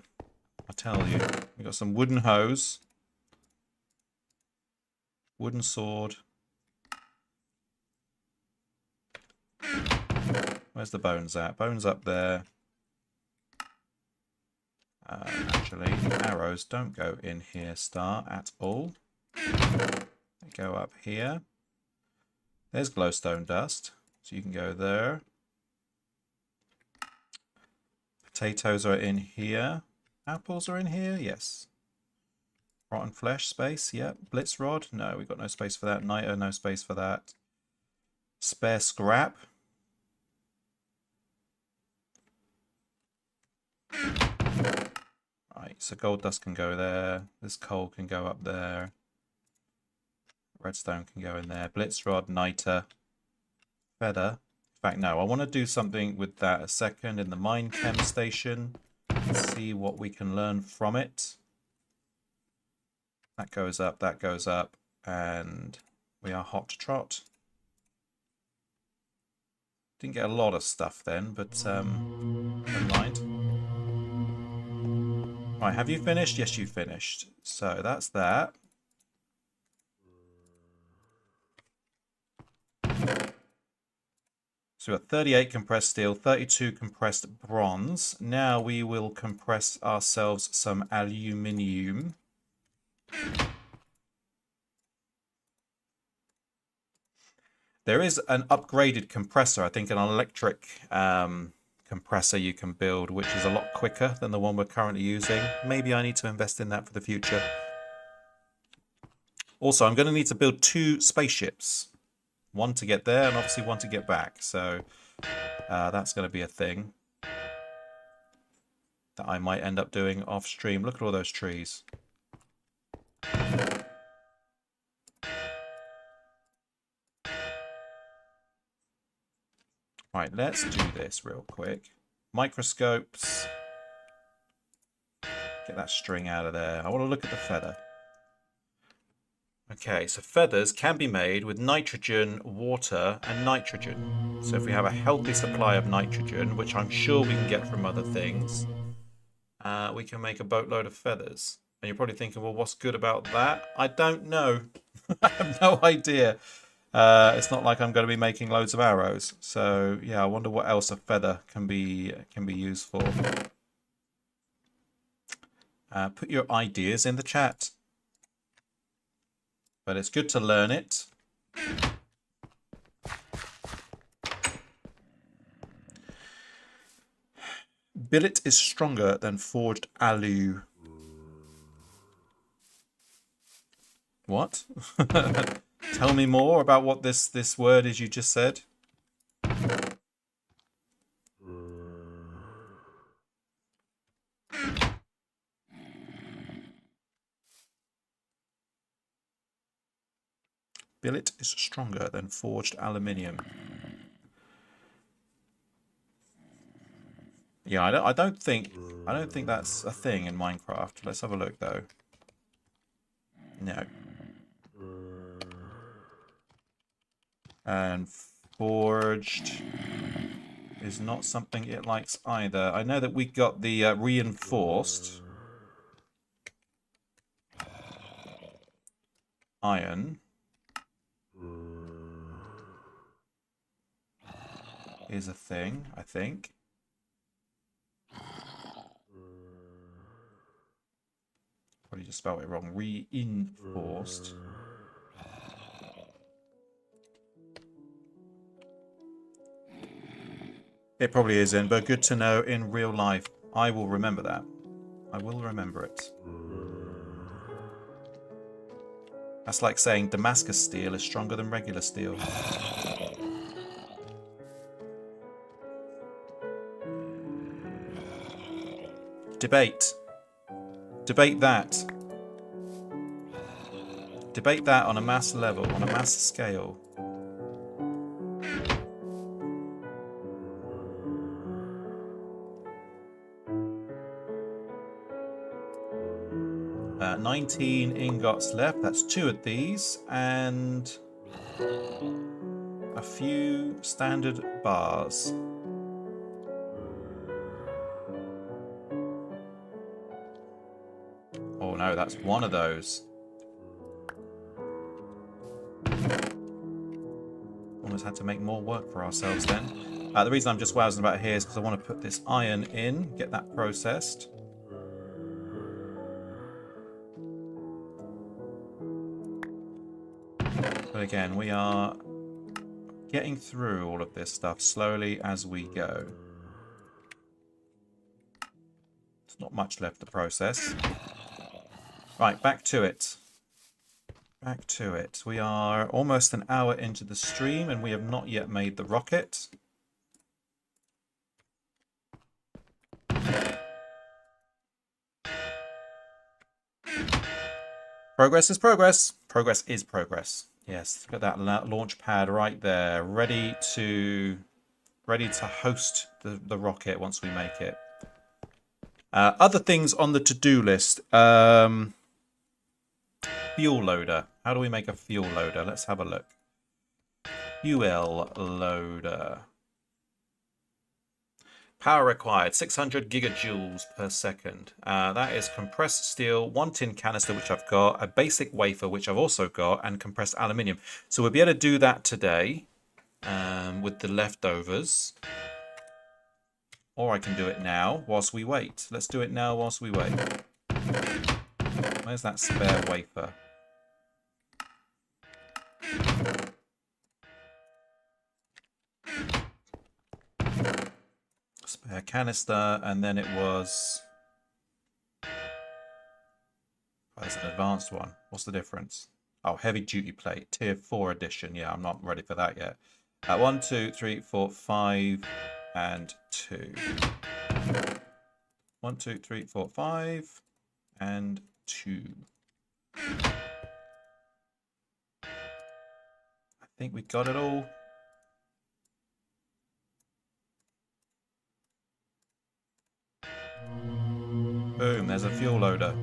Speaker 1: I tell you, we got some wooden hose, wooden sword. Where's the bones at? Bones up there. Actually, arrows don't go in here, Star, at all. They go up here. There's glowstone dust, so you can go there. Potatoes are in here. Apples are in here, yes. Rotten flesh, space, yep. Blitz rod, no, we've got no space for that. Niter, no space for that. Spare scrap. Right, so gold dust can go there. This coal can go up there. Redstone can go in there. Blitz rod, niter, feather. In fact, no, I want to do something with that a second in the mine chem station. See what we can learn from it. That goes up, and we are hot to trot. Didn't get a lot of stuff then, but never mind. Right, have you finished? Yes, you finished. So that's that. So we've got 38 compressed steel, 32 compressed bronze. Now we will compress ourselves some aluminium. There is an upgraded compressor, I think an electric compressor you can build, which is a lot quicker than the one we're currently using. Maybe I need to invest in that for the future. Also, I'm going to need to build 2 spaceships. One to get there and obviously one to get back. So that's going to be a thing that I might end up doing off stream. Look at all those trees. Right, let's do this real quick. Microscopes. Get that string out of there. I want to look at the feather. Okay, so feathers can be made with nitrogen, water, and nitrogen. So if we have a healthy supply of nitrogen, which I'm sure we can get from other things, we can make a boatload of feathers. And you're probably thinking, well, what's good about that? I don't know. I have no idea. It's not like I'm going to be making loads of arrows. So yeah, I wonder what else a feather can be used for. Put your ideas in the chat. But it's good to learn it. Billet is stronger than forged alu. What? Tell me more about what this word is you just said. Billet is stronger than forged aluminium. Yeah, I don't think that's a thing in Minecraft. Let's have a look though. No. And forged is not something it likes either. I know that we got the reinforced iron. Is a thing, I think. Probably just spelled it wrong. Reinforced. It probably isn't, but good to know in real life. I will remember that. I will remember it. That's like saying Damascus steel is stronger than regular steel. Debate. Debate that. Debate that on a mass level, on a mass scale. Uh, 19 ingots left. That's 2 of these and a few standard bars. Oh no, that's 1 of those. Almost had to make more work for ourselves then. The reason I'm just wowsing about here is because I want to put this iron in, get that processed. But again, we are getting through all of this stuff slowly as we go. There's not much left to process. Right, back to it. Back to it. We are almost an hour into the stream and we have not yet made the rocket. Progress is progress. Progress is progress. Yes, look at that launch pad right there, ready to host the rocket once we make it. Other things on the to-do list. Fuel loader. How do we make a fuel loader? Let's have a look. Fuel loader. Power required, 600 gigajoules per second. That is compressed steel, 1 tin canister, which I've got, a basic wafer, which I've also got, and compressed aluminium. So we'll be able to do that today with the leftovers. Or I can do it now whilst we wait. Let's do it now whilst we wait. Where's that spare wafer? Spare canister, and then it was... Oh, there's an advanced one. What's the difference? Oh, heavy duty plate, tier 4 edition. Yeah, I'm not ready for that yet. 1, 2, 3, 4, 5, and 2. 1, 2, 3, 4, 5, and 2. I think we got it all. Boom, there's a fuel loader.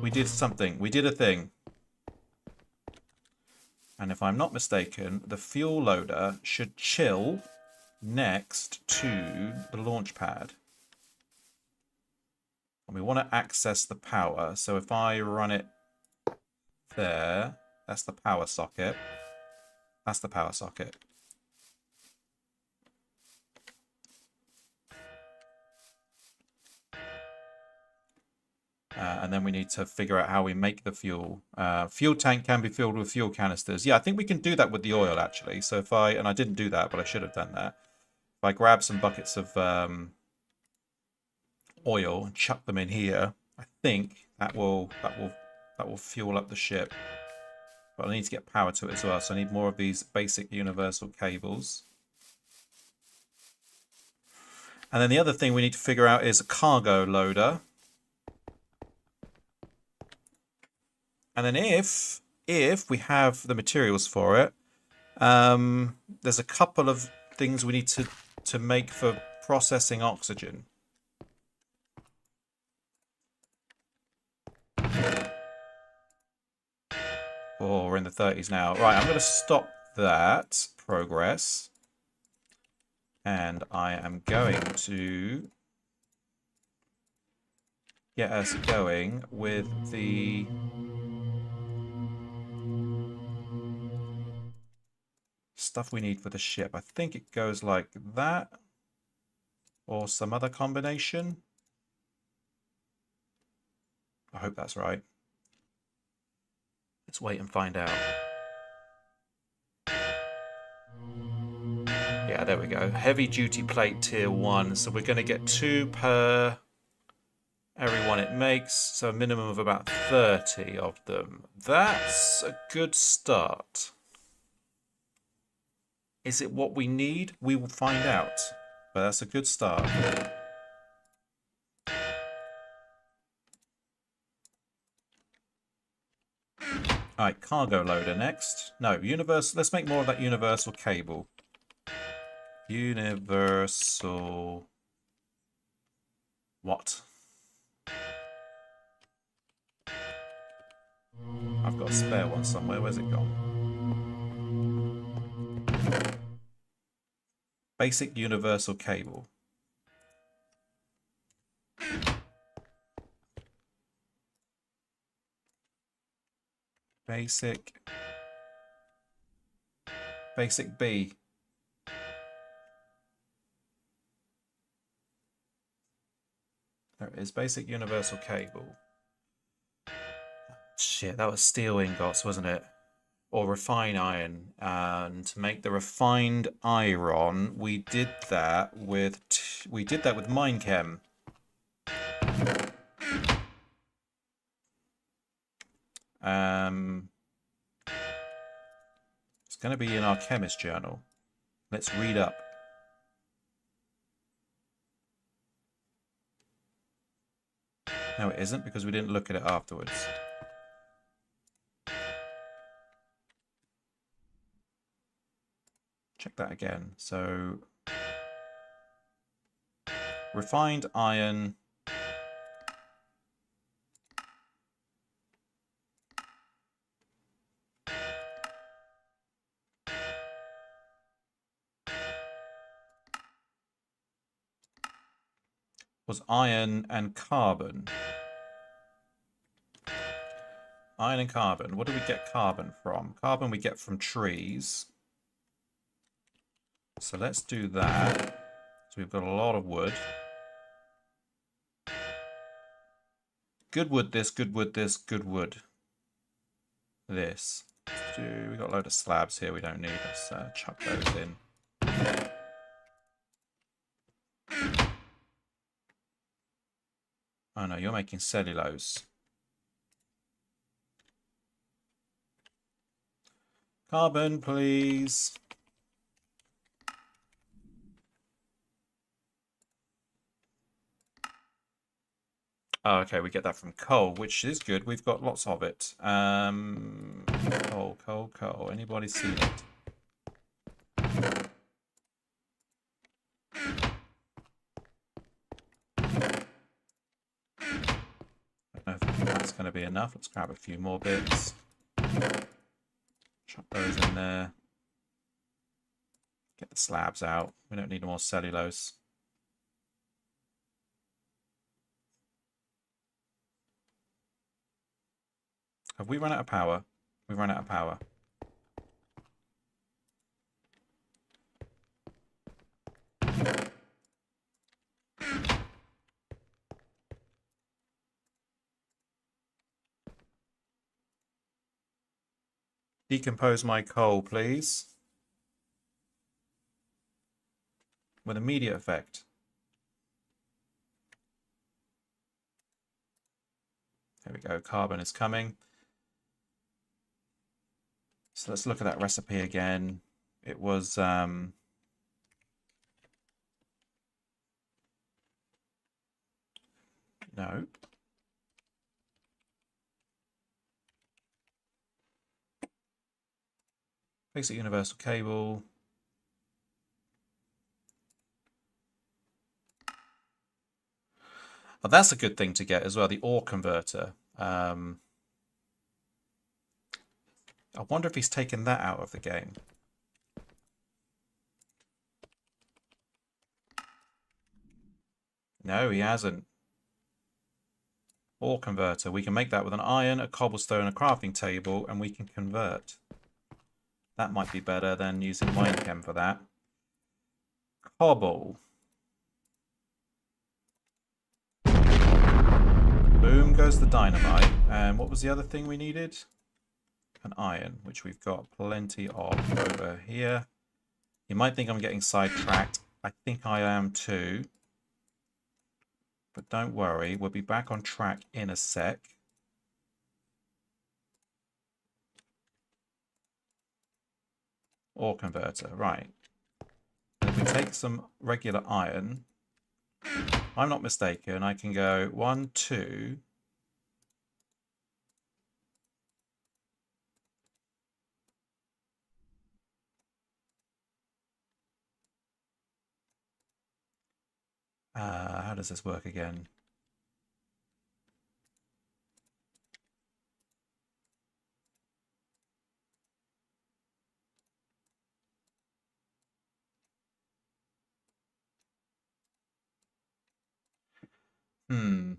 Speaker 1: We did something. We did a thing. And if I'm not mistaken, the fuel loader should chill next to the launch pad. And we want to access the power. So if I run it there, that's the power socket. That's the power socket. And then we need to figure out how we make the fuel. Fuel tank can be filled with fuel canisters. Yeah, I think we can do that with the oil, actually. So if I, and I didn't do that, but I should have done that. If I grab some buckets of oil and chuck them in here, I think that will fuel up the ship. But I need to get power to it as well, so I need more of these basic universal cables. And then the other thing we need to figure out is a cargo loader. And then if we have the materials for it, there's a couple of things we need to make for processing oxygen. Oh, we're in the 30s now. Right, I'm going to stop that progress. And I am going to get us going with the... stuff we need for the ship. I think it goes like that or some other combination. I hope that's right. Let's wait and find out. Yeah, there we go. Heavy duty plate tier 1. So we're going to get 2 per every one it makes, so a minimum of about 30 of them. That's a good start. Is it what we need? We will find out, but that's a good start. Alright, cargo loader next. No, universal. Let's make more of that universal cable. Universal. What? I've got a spare one somewhere. Where's it gone? Basic universal cable. Basic B. There it is, basic universal cable. Shit, that was steel ingots, wasn't it? Or refined iron. And to make the refined iron, we did that with Minechem. It's going to be in our chemist journal. Let's read up. No, it isn't, because we didn't look at it afterwards. Check that again. So, refined iron. Was iron and carbon. Iron and carbon. What do we get carbon from? Carbon we get from trees. So let's do that. So we've got a lot of wood. Good wood this, good wood this, good wood this. We've got a load of slabs here we don't need. Let's chuck those in. Oh no, you're making cellulose. Carbon, please. Oh, okay, we get that from coal, which is good. We've got lots of it. Coal. Anybody seen it? I don't think that's going to be enough. Let's grab a few more bits. Chuck those in there. Get the slabs out. We don't need more cellulose. Have we run out of power? We've run out of power. Decompose my coal, please. With immediate effect. There we go. Carbon is coming. So let's look at that recipe again. It was no. Basic universal cable. Oh, that's a good thing to get as well, the ore converter. I wonder if he's taken that out of the game. No, he hasn't. Ore converter. We can make that with an iron, a cobblestone, a crafting table, and we can convert. That might be better than using Minechem for that. Cobble. Boom goes the dynamite. And what was the other thing we needed? An iron, which we've got plenty of over here. You might think I'm getting sidetracked. I think I am too. But don't worry, we'll be back on track in a sec. Ore converter, right. And if we take some regular iron, if I'm not mistaken, I can go 1, 2. How does this work again? Hmm.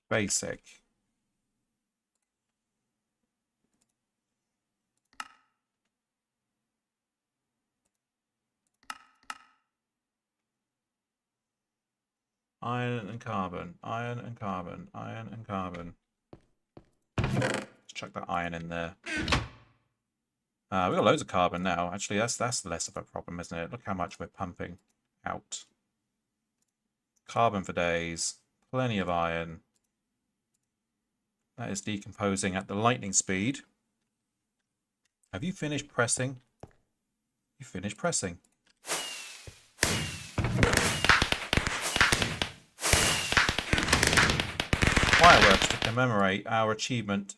Speaker 1: Basic. Iron and carbon. Iron and carbon. Iron and carbon. Let's chuck that iron in there. We got loads of carbon now. Actually, that's less of a problem, isn't it? Look how much we're pumping out. Carbon for days. Plenty of iron. That is decomposing at the lightning speed. Have you finished pressing? You finished pressing. Fireworks to commemorate our achievement.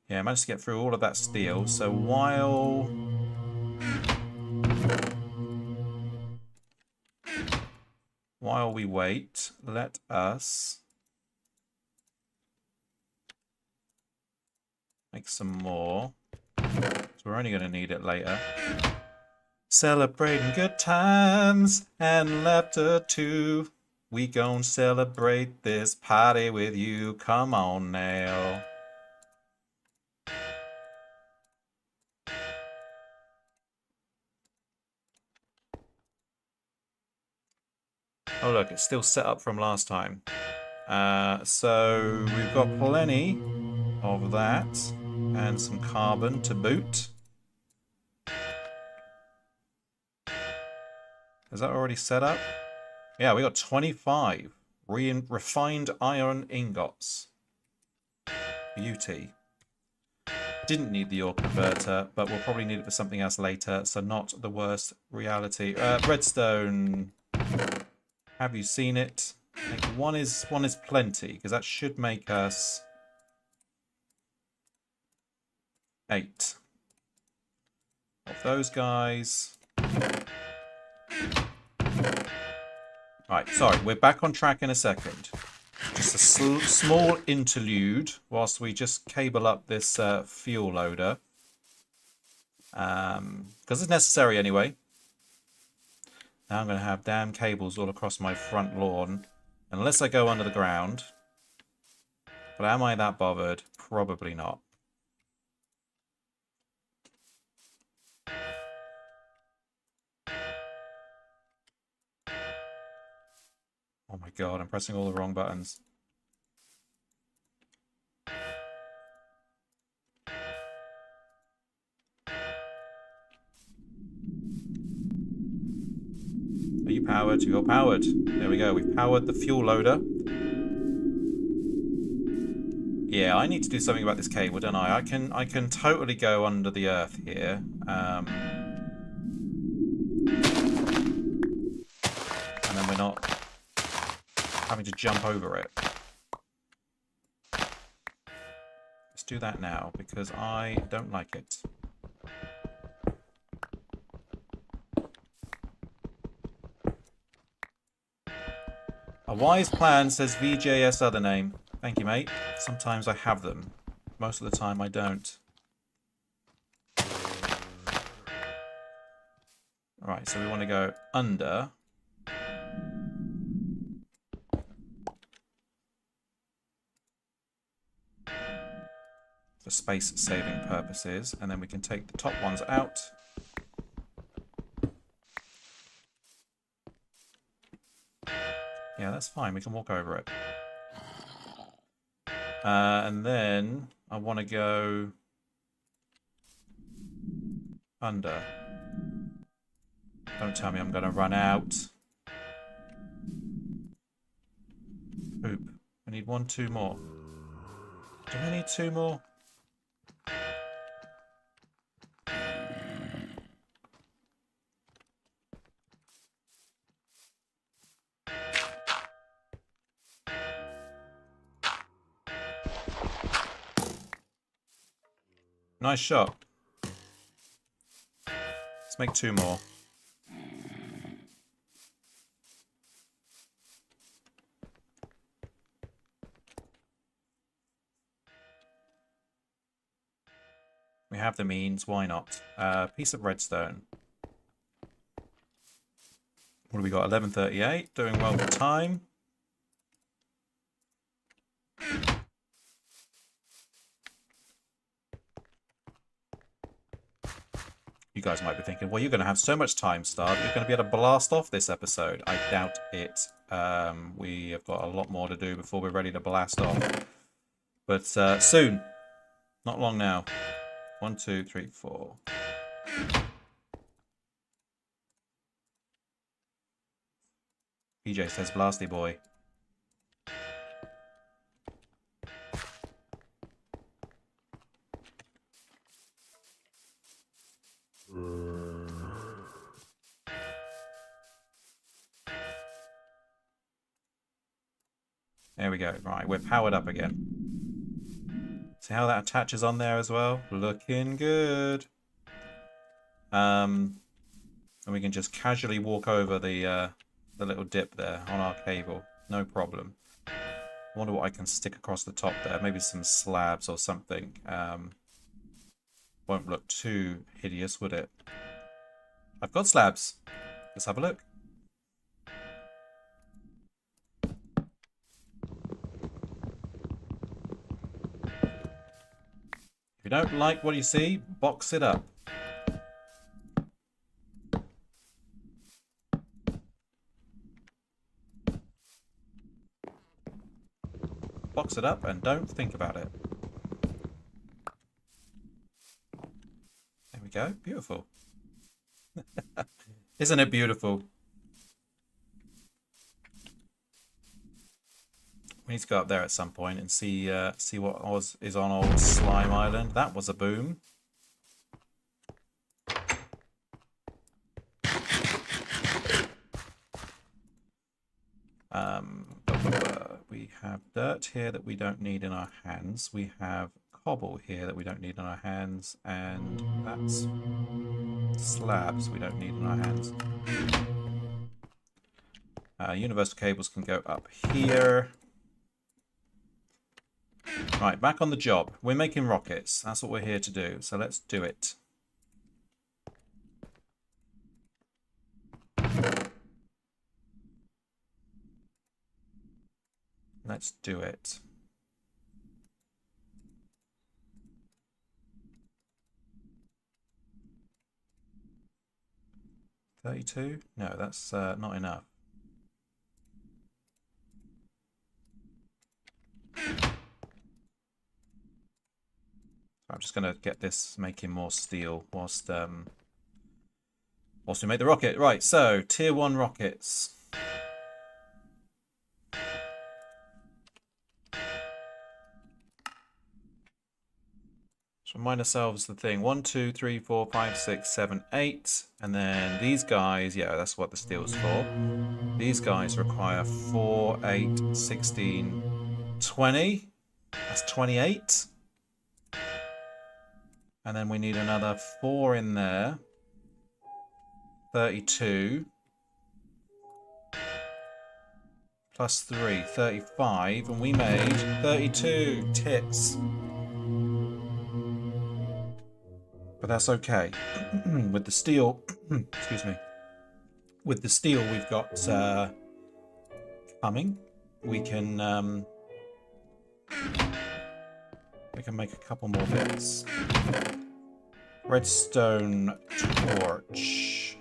Speaker 1: Yeah, I managed to get through all of that steel. So while we wait, let us make some more. So we're only going to need it later. Celebrating good times and laughter too. We gon' celebrate this party with you. Come on now. Oh look, it's still set up from last time. So we've got plenty of that and some carbon to boot. Is that already set up? Yeah, we got 25 refined iron ingots. Beauty. Didn't need the ore converter, but we'll probably need it for something else later, so not the worst reality. Redstone. Have you seen it? I think one is plenty, because that should make us 8 of those guys. Right, sorry, we're back on track in a second. Just a small interlude whilst we just cable up this fuel loader. Because it's necessary anyway. Now I'm going to have damn cables all across my front lawn. Unless I go under the ground. But am I that bothered? Probably not. Oh my god, I'm pressing all the wrong buttons. Are you powered? You're powered. There we go. We've powered the fuel loader. Yeah, I need to do something about this cable, don't I? I can totally go under the earth here. And then we're not having to jump over it. Let's do that now, because I don't like it. A wise plan, says VJS other name. Thank you, mate. Sometimes I have them. Most of the time I don't. Alright, so we want to go under. For space-saving purposes. And then we can take the top ones out. Yeah, that's fine. We can walk over it. And then I want to go under. Don't tell me I'm going to run out. Poop. I need 1, 2 more. Do I need 2 more? Nice shot. Let's make 2 more. We have the means, why not? Piece of redstone. What do we got? 11:38, doing well for time. You guys might be thinking, well, you're going to have so much time, Star, you're going to be able to blast off this episode. I doubt it. We have got a lot more to do before we're ready to blast off. But soon. Not long now. 1, 2, 3, 4. PJ says, Blasty boy. There we go. Right, we're powered up again. See how that attaches on there as well? Looking good. And we can just casually walk over the little dip there on our cable. No problem. I wonder what I can stick across the top there. Maybe some slabs or something. Won't look too hideous, would it? I've got slabs. Let's have a look. If you don't like what you see, box it up. Box it up and don't think about it. There we go. Beautiful. Isn't it beautiful? We need to go up there at some point and see what is on old Slime Island. That was a boom. We have dirt here that we don't need in our hands. We have cobble here that we don't need in our hands. And that's slabs we don't need in our hands. Universal cables can go up here. Right, back on the job. We're making rockets. That's what we're here to do. So let's do it. Let's do it. $32? No, that's not enough. I'm just going to get this making more steel whilst we make the rocket. Right, so tier 1 rockets. So remind ourselves the thing. 1, 2, 3, 4, 5, 6, 7, 8. And then these guys, yeah, that's what the steel's for. These guys require 4, 8, 16, 20. That's 28. And then we need another 4 in there. 32. Plus 3, 35. And we made 32 tits. But that's okay. With the steel, excuse me. With the steel we've got coming, we can make a couple more bits. Redstone torch.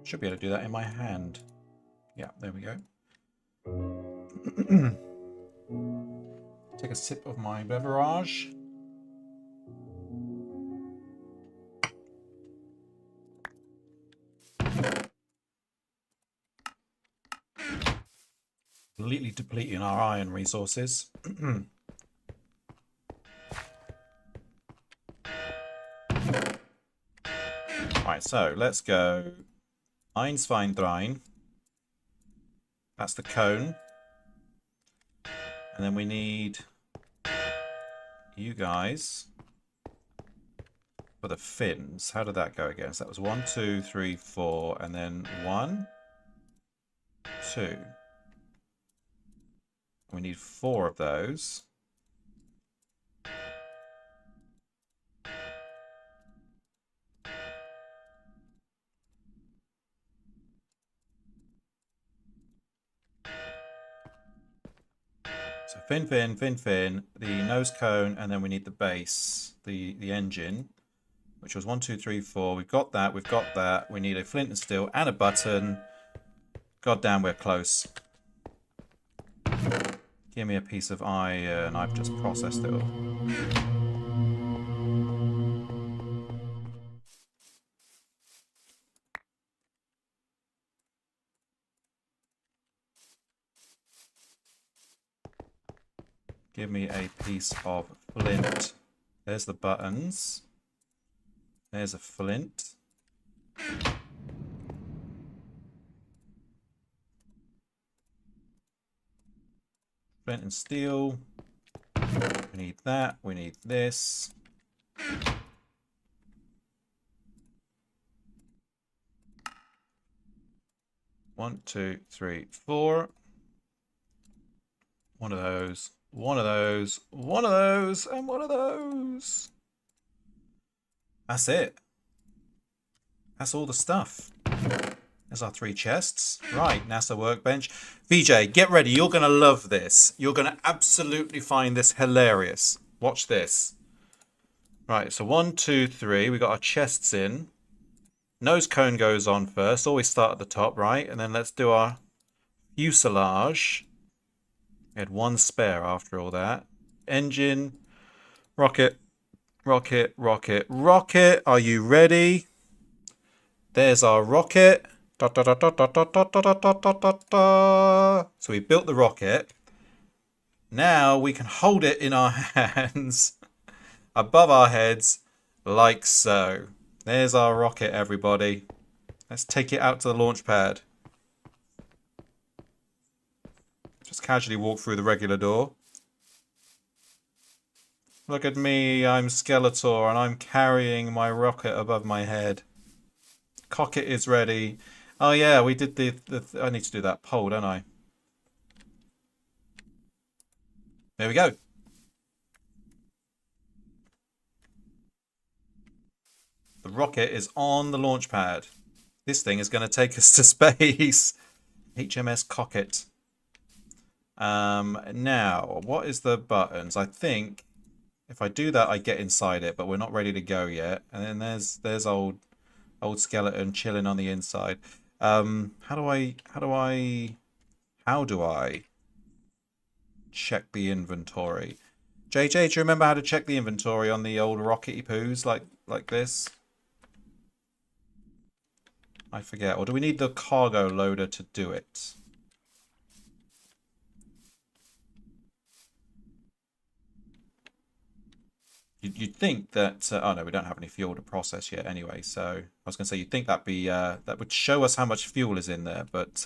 Speaker 1: Should be able to do that in my hand. Yeah, there we go. Take a sip of my beverage. Completely depleting our iron resources. Right, so let's go. 1, 2, 3. That's the cone. And then we need you guys for the fins. How did that go again? So that was 1, 2, 3, 4, and then 1, 2. We need 4 of those. So fin, fin, fin, fin, the nose cone, and then we need the base, the engine, which was 1, 2, 3, 4. We've got that, we've got that. We need a flint and steel and a button. God damn, we're close. Give me a piece of iron. I've just processed it all. Give me a piece of flint. There's the buttons. There's a flint. Flint and steel. We need that. We need this. One, two, three, 4. One of those. One of those. One of those. And one of those. That's it. That's all the stuff. There's our 3 chests. Right, NASA workbench. VJ, get ready. You're going to love this. You're going to absolutely find this hilarious. Watch this. Right, so 1, 2, 3. We got our chests in. Nose cone goes on first. Always start at the top, right? And then let's do our fuselage. We had 1 spare after all that. Engine. Rocket. Rocket. Rocket. Rocket. Are you ready? There's our rocket. Da, da, da, da, da, da, da, da, da, da, da, da. So we built the rocket. Now we can hold it in our hands above our heads like so. There's our rocket, everybody. Let's take it out to the launch pad. Just casually walk through the regular door. Look at me, I'm Skeletor, and I'm carrying my rocket above my head. Cockpit is ready. Oh yeah, we did I need to do that poll, don't I? There we go. The rocket is on the launch pad. This thing is going to take us to space. HMS Cockpit. Now, what is the buttons? I think if I do that, I get inside it, but we're not ready to go yet. And then there's old skeleton chilling on the inside. How do I check the inventory? JJ, do you remember how to check the inventory on the old rockety poos like this? I forget. Or do we need the cargo loader to do it? You'd think that... oh, no, we don't have any fuel to process yet anyway. So I was going to say, you'd think that'd be, that would show us how much fuel is in there. But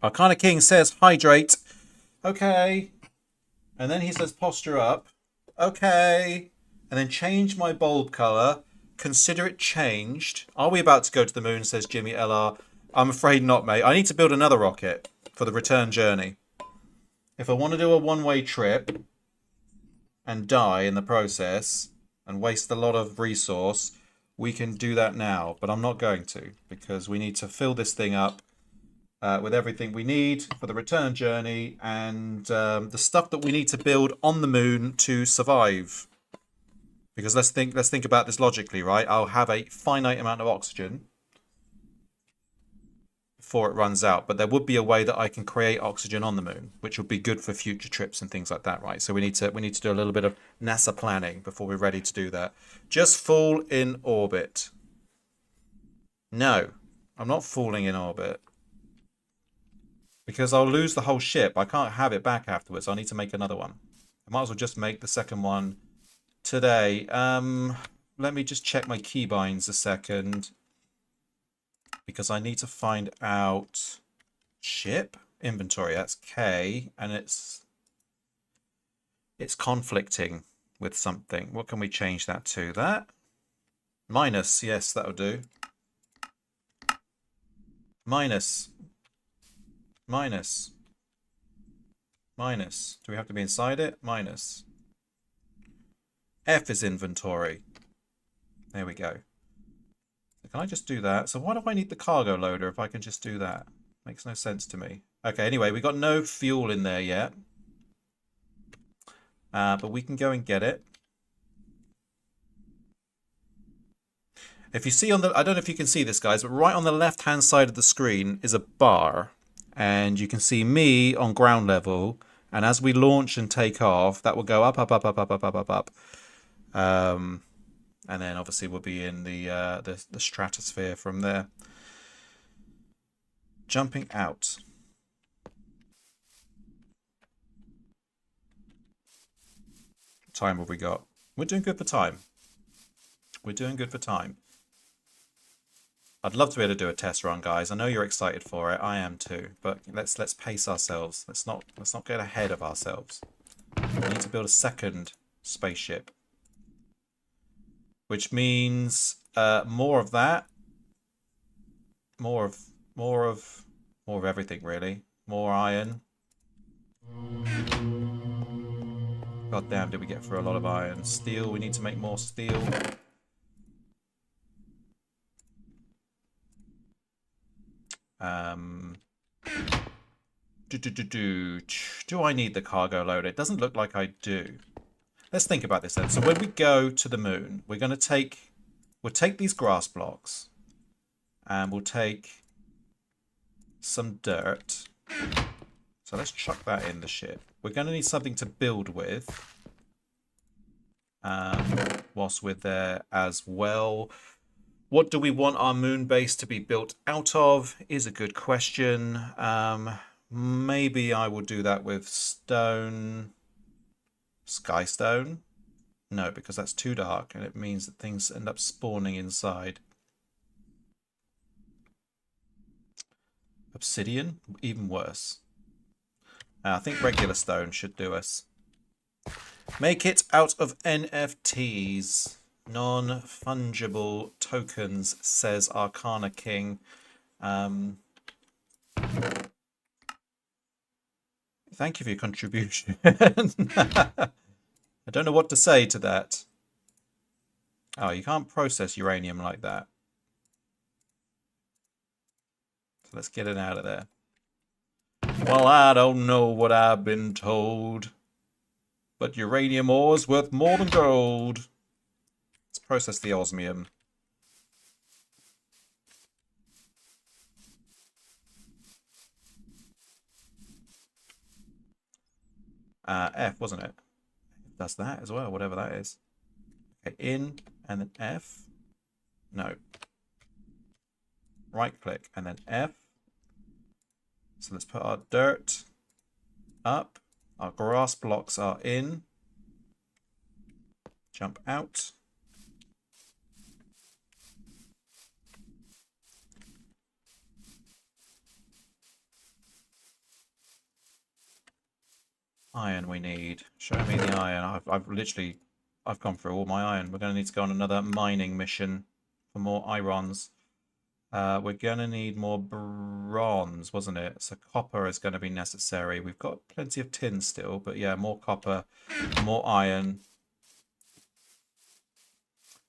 Speaker 1: Arcana King says hydrate. Okay. And then he says posture up. Okay. And then change my bulb color. Consider it changed. Are we about to go to the moon, says Jimmy LR. I'm afraid not, mate. I need to build another rocket for the return journey. If I want to do a one-way trip and die in the process and waste a lot of resource, we can do that now. But I'm not going to, because we need to fill this thing up with everything we need for the return journey and the stuff that we need to build on the moon to survive. Because let's think about this logically, right? I'll have a finite amount of oxygen. before it runs out. But there would be a way that I can create oxygen on the moon, which would be good for future trips and things like that, right? So we need to do a little bit of NASA planning before we're ready to do that. Just fall in orbit. No, I'm not falling in orbit. Because I'll lose the whole ship. I can't have it back afterwards. I need to make another one. I might as well just make the second one today. Let me just check my keybinds a second. Because I need to find out ship inventory. That's K, and it's conflicting with something. What can we change that to? That minus. Yes, that'll do. Minus. Minus. Minus. Do we have to be inside it? Minus. F is inventory. There we go. Can I just do that? So why do I need the cargo loader if I can just do that? Makes no sense to me. Okay, anyway, we got no fuel in there yet. But we can go and get it. If you see on the... I don't know if you can see this, guys, but right on the left-hand side of the screen is a bar. And you can see me on ground level. And as we launch and take off, that will go up, up, up, up, up, up, up, up, up. And then obviously we'll be in the stratosphere from there. Jumping out. What time have we got? We're doing good for time. We're doing good for time. I'd love to be able to do a test run, guys. I know you're excited for it. I am too. But let's pace ourselves. Let's not get ahead of ourselves. We need to build a second spaceship. Which means more of that. More of everything, really. More iron. God damn, did we get through a lot of iron. Steel, we need to make more steel. Do I need the cargo loader? It doesn't look like I do. Let's think about this then. So when we go to the moon, we'll take these grass blocks and we'll take some dirt. So let's chuck that in the ship. We're going to need something to build with whilst we're there as well. What do we want our moon base to be built out of is a good question. Maybe I will do that with stone. Skystone? No, because that's too dark and it means that things end up spawning inside. Obsidian? Even worse. I think regular stone should do us. Make it out of NFTs. Non-fungible tokens, says Arcana King. Thank you for your contribution. I don't know what to say to that. Oh, you can't process uranium like that. So let's get it out of there. Well, I don't know what I've been told, but uranium ore's worth more than gold. Let's process the osmium. F, wasn't it? It does that as well, whatever that is. Okay, in, and then F. No. Right click, and then F. So let's put our dirt up. Our grass blocks are in. Jump out. Iron we need. Show me the iron. I've gone through all my iron. We're going to need to go on another mining mission for more irons. We're going to need more bronze, wasn't it? So copper is going to be necessary. We've got plenty of tin still, but yeah, more copper, more iron.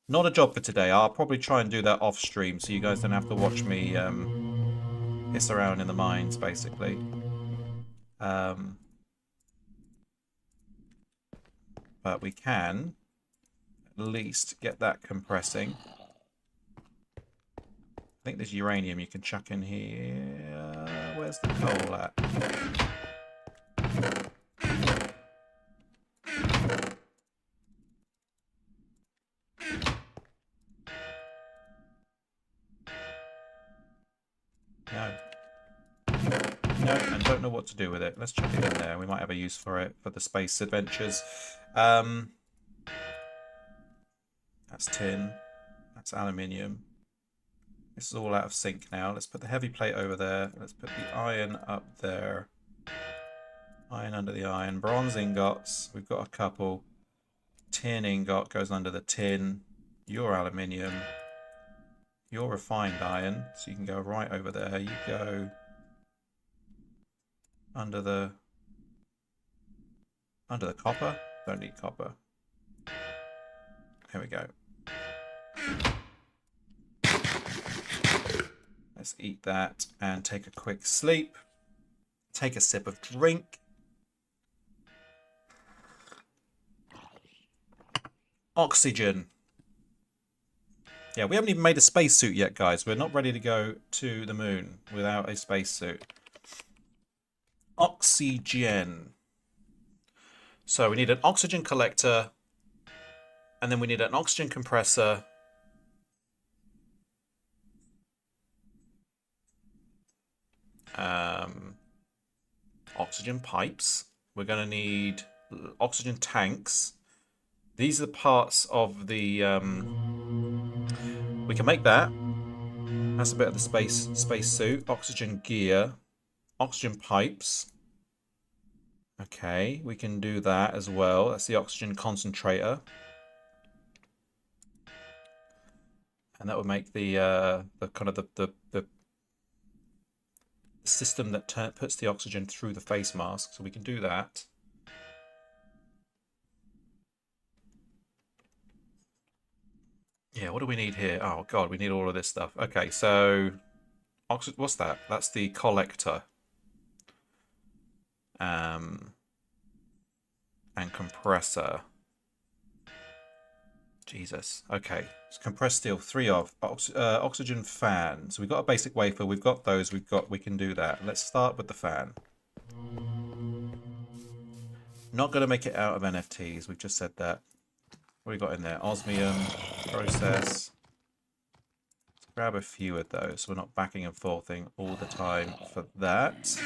Speaker 1: Not a job for today. I'll probably try and do that off stream so you guys don't have to watch me hiss around in the mines, basically. But we can at least get that compressing. I think there's uranium you can chuck in here. Where's the coal at? No. No, and don't know what to do with it. Let's chuck it in there. We might have a use for it for the space adventures. That's tin. That's aluminium. This is all out of sync now. Let's put the heavy plate over there. Let's put the iron up there. Iron under the iron. Bronze ingots. We've got a couple. Tin ingot goes under the tin. Your aluminium. Your refined iron. So you can go right over there. You go under the copper. Don't need copper. Here we go. Let's eat that and take a quick sleep. Take a sip of drink. Oxygen. Yeah, we haven't even made a spacesuit yet, guys. We're not ready to go to the moon without a spacesuit. Oxygen. So we need an oxygen collector, and then we need an oxygen compressor. Oxygen pipes. We're going to need oxygen tanks. These are the parts of the... we can make that. That's a bit of the space suit. Oxygen gear. Oxygen pipes. Okay, we can do that as well. That's the oxygen concentrator. And that would make the kind of the system that puts the oxygen through the face mask. So we can do that. Yeah, what do we need here? Oh god, we need all of this stuff. Okay, so what's that? That's the collector. And compressor. Jesus. Okay. It's compressed steel, 3 of. Oxygen fan. So we've got a basic wafer. We've got those. We can do that. Let's start with the fan. Not going to make it out of NFTs. We've just said that. What have we got in there? Osmium. Process. Let's grab a few of those so we're not backing and forthing all the time for that.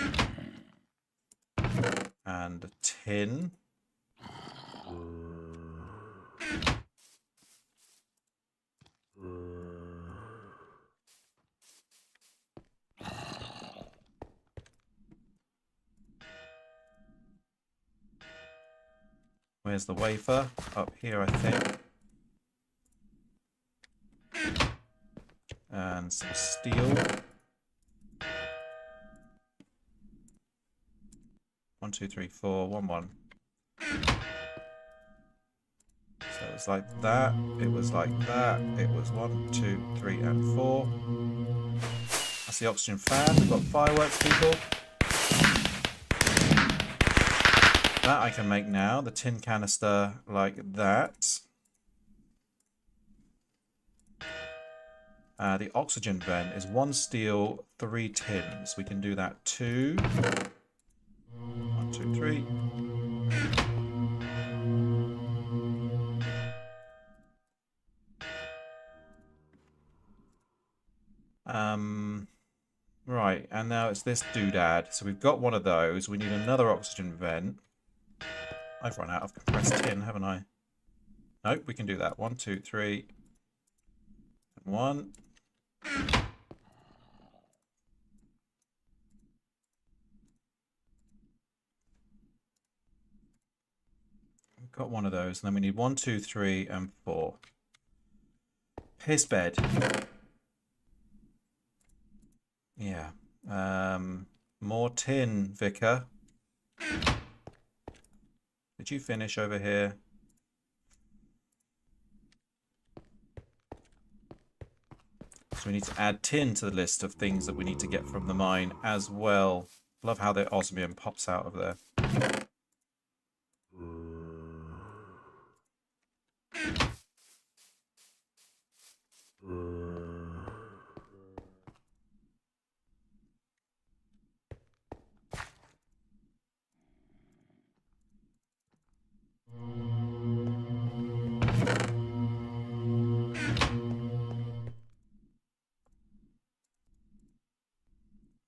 Speaker 1: And a tin. Where's the wafer? Up here, I think. And some steel. 1, 2, 3, 4, 1, 1. So it was like that. It was like that. It was 1, 2, 3, and 4. That's the oxygen fan. We've got fireworks, people. That I can make now. The tin canister like that. The oxygen vent is 1 steel, 3 tins. We can do that too. 1, 2, 3. Right, and now it's this doodad. So we've got one of those. We need another oxygen vent. I've run out of compressed tin, haven't I? Nope, we can do that. 1, 2, 3. And 1. We've got one of those, and then we need 1, 2, 3, and 4. Piss bed. Yeah. More tin, Vicar. Did you finish over here? So we need to add tin to the list of things that we need to get from the mine as well. Love how the osmium pops out of there.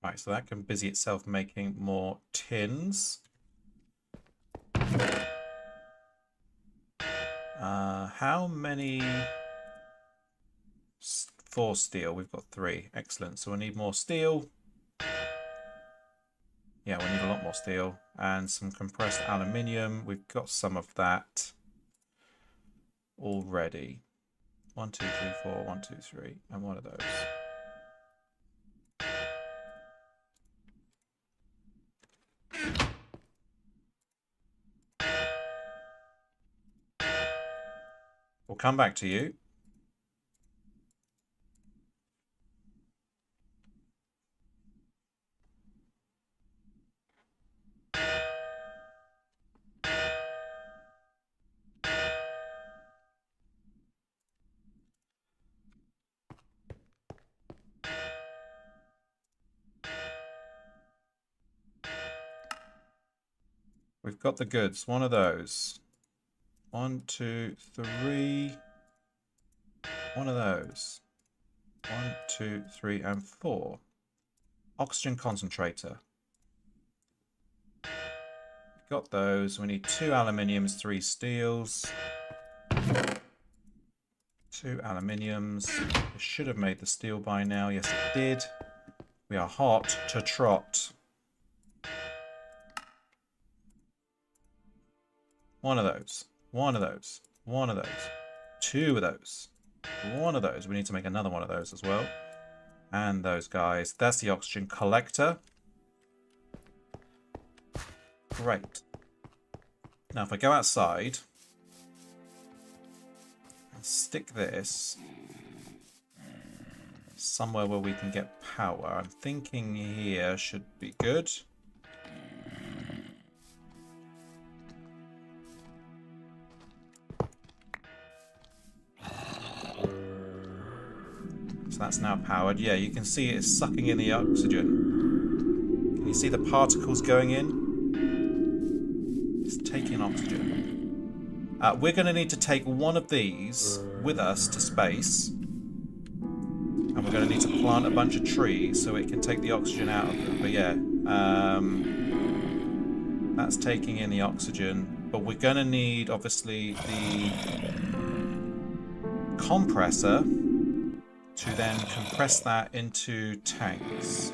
Speaker 1: Right, so that can busy itself making more tins. How many? 4 steel. We've got 3. Excellent. So we need more steel. Yeah, we need a lot more steel. And some compressed aluminium. We've got some of that already. 1, 2, 3, 4. 1, 2, 3. And one of those. We'll come back to you. We've got the goods. One of those. 1, 2, 3. One of those. 1, 2, 3, and 4. Oxygen concentrator. We've got those. We need 2 aluminiums, 3 steels. 2 aluminiums. It should have made the steel by now. Yes, it did. We are hot to trot. One of those. One of those. One of those. 2 of those. One of those. We need to make another one of those as well. And those guys. That's the oxygen collector. Great. Now if I go outside and stick this somewhere where we can get power. I'm thinking here should be good. So that's now powered. Yeah, you can see it's sucking in the oxygen. Can you see the particles going in? It's taking oxygen. We're going to need to take one of these with us to space. And we're going to need to plant a bunch of trees so it can take the oxygen out of them. But yeah, that's taking in the oxygen. But we're going to need, obviously, the compressor to then compress that into tanks.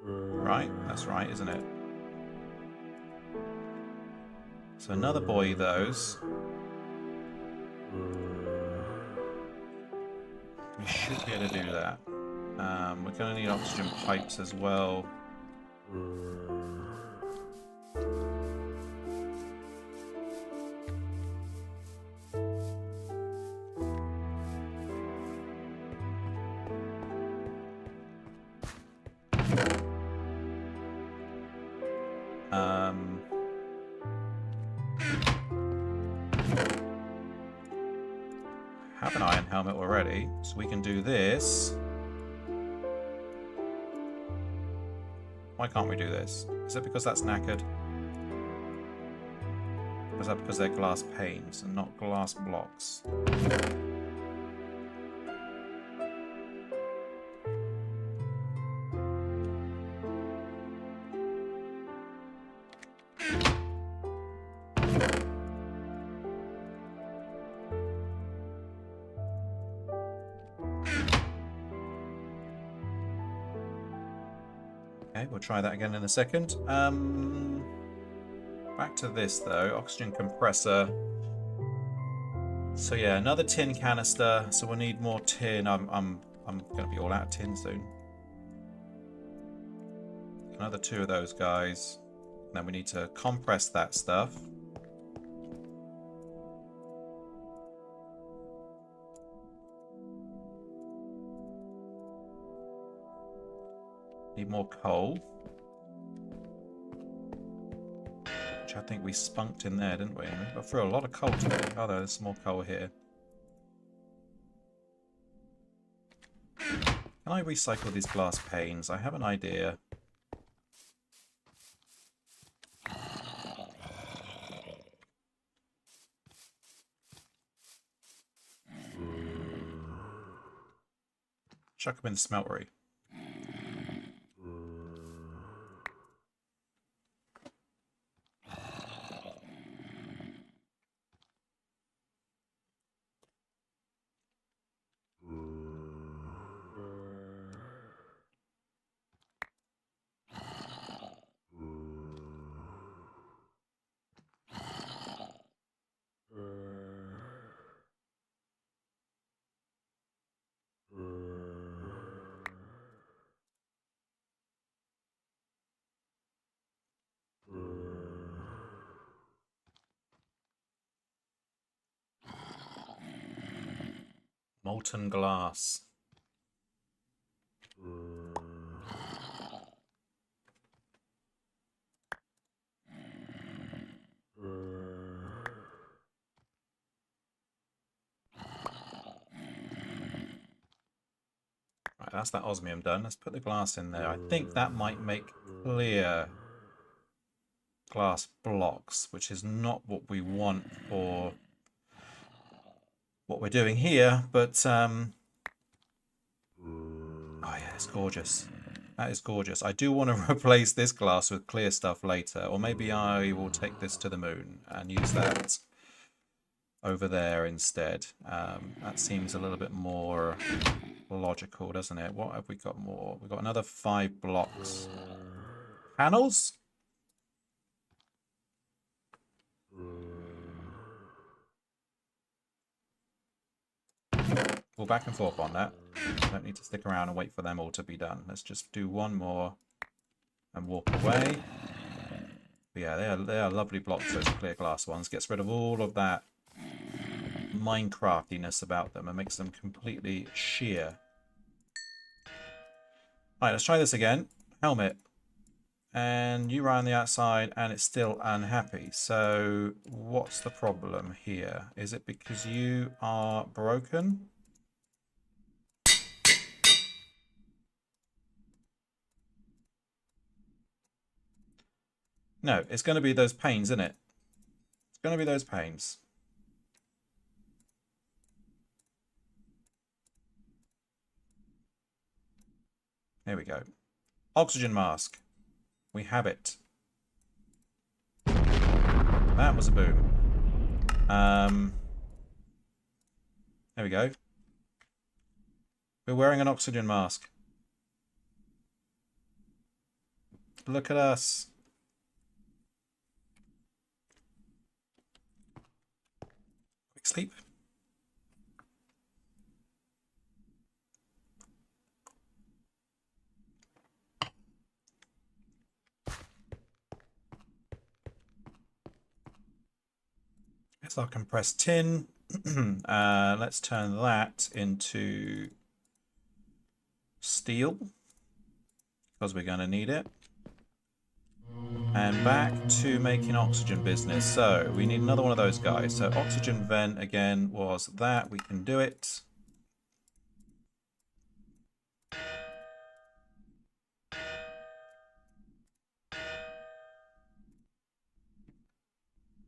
Speaker 1: Right? That's right, isn't it? So another buoy of those. We should be able to do that. We're going to need oxygen pipes as well. Have an iron helmet already, so we can do this. Why can't we do this? Is it because that's knackered? Or is that because they're glass panes and not glass blocks? Okay, we'll try that again in a second. Back to this though, oxygen compressor. So yeah, another tin canister. So we'll need more tin. I'm gonna be all out of tin soon. Another 2 of those guys. And then we need to compress that stuff. Need more coal. Which I think we spunked in there, didn't we? We got through a lot of coal today. Oh, there's some more coal here. Can I recycle these glass panes? I have an idea. Chuck them in the smeltery. Molten glass. Right, that's that osmium done. Let's put the glass in there. I think that might make clear glass blocks, which is not what we want for what we're doing here, but oh yeah, it's gorgeous. That is gorgeous. I do want to replace this glass with clear stuff later, or maybe I will take this to the moon and use that over there instead. That seems a little bit more logical, doesn't it? What have we got more? We've got another 5 blocks. Panels? We'll back and forth on that. Don't need to stick around and wait for them all to be done. Let's just do one more and walk away. But yeah, they are lovely blocks, those clear glass ones. Gets rid of all of that Minecraftiness about them and makes them completely sheer. Alright, let's try this again. Helmet. And you run on the outside and it's still unhappy. So what's the problem here? Is it because you are broken? No, it's going to be those panes, isn't it? It's going to be those panes. There we go. Oxygen mask. We have it. That was a boom. There we go. We're wearing an oxygen mask. Look at us. Quick sleep. Here's our compressed tin. Let's turn that into steel because we're going to need it. And back to making oxygen business. So we need another one of those guys. So oxygen vent again was that. We can do it.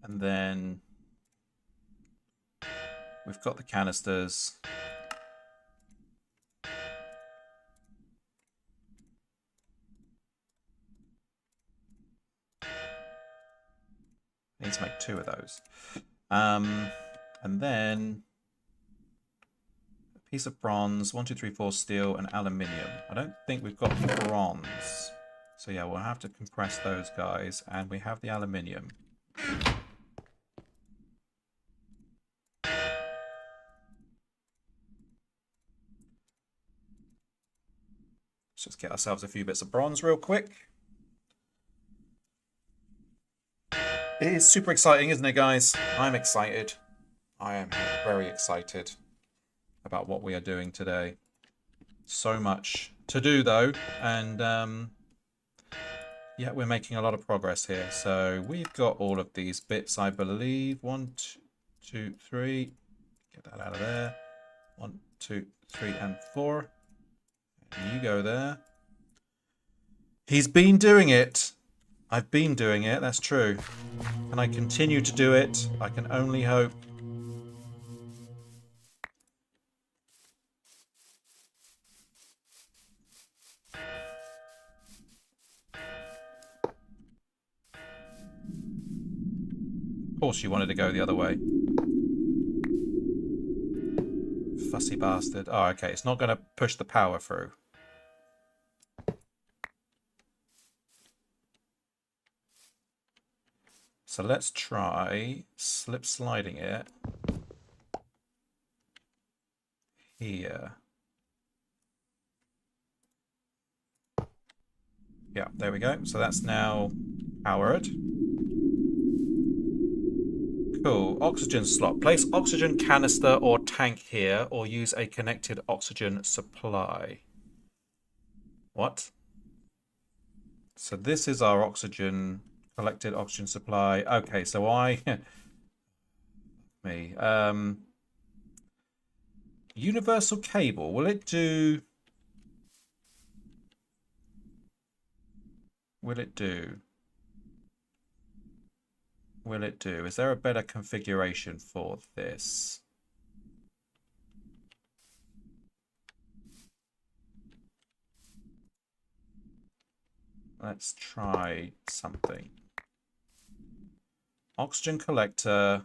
Speaker 1: And then we've got the canisters. Need to make 2 of those. And then a piece of bronze, 1, 2, 3, 4 steel, and aluminium. I don't think we've got bronze. So yeah, we'll have to compress those guys. And we have the aluminium. Let's just get ourselves a few bits of bronze real quick. It is super exciting, isn't it, guys? I'm excited. I am very excited about what we are doing today. So much to do, though. And, yeah, we're making a lot of progress here. So we've got all of these bits, I believe. 1, 2, 3. Get that out of there. 1, 2, 3, and 4. And you go there. He's been doing it. I've been doing it, that's true. Can I continue to do it? I can only hope. course you wanted to go the other way. Fussy bastard. Oh, okay. It's not going to push the power through. So let's try slip sliding it here. Yeah, there we go. So that's now powered. Cool. Oxygen slot. Place oxygen canister or tank here, or use a connected oxygen supply. What? So this is our oxygen, collected oxygen supply. Okay, so universal cable. Will it do? Will it do? Will it do? Is there a better configuration for this? Let's try something. Oxygen collector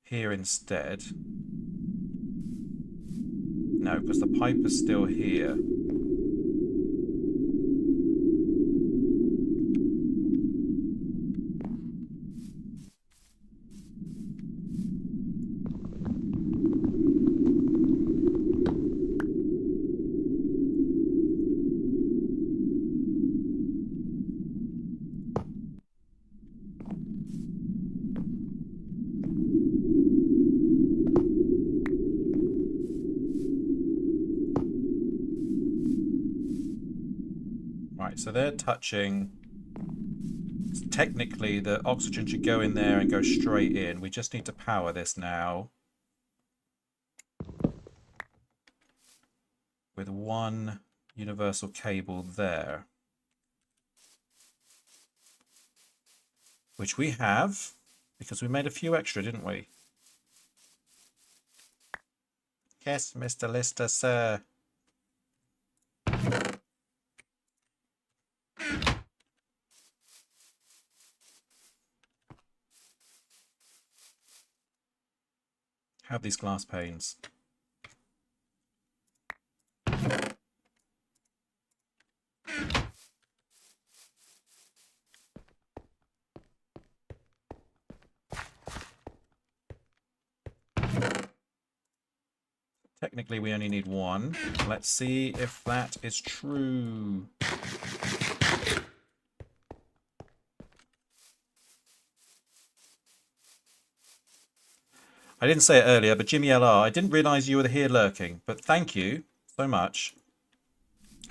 Speaker 1: here instead. No, because the pipe is still here. So they're touching. Technically, the oxygen should go in there and go straight in. We just need to power this now with one universal cable there, which we have because we made a few extra, didn't we? Yes, Mr. Lister, sir. Have these glass panes. Technically, we only need one. Let's see if that is true. I didn't say it earlier, but Jimmy LR, I didn't realise you were here lurking, but thank you so much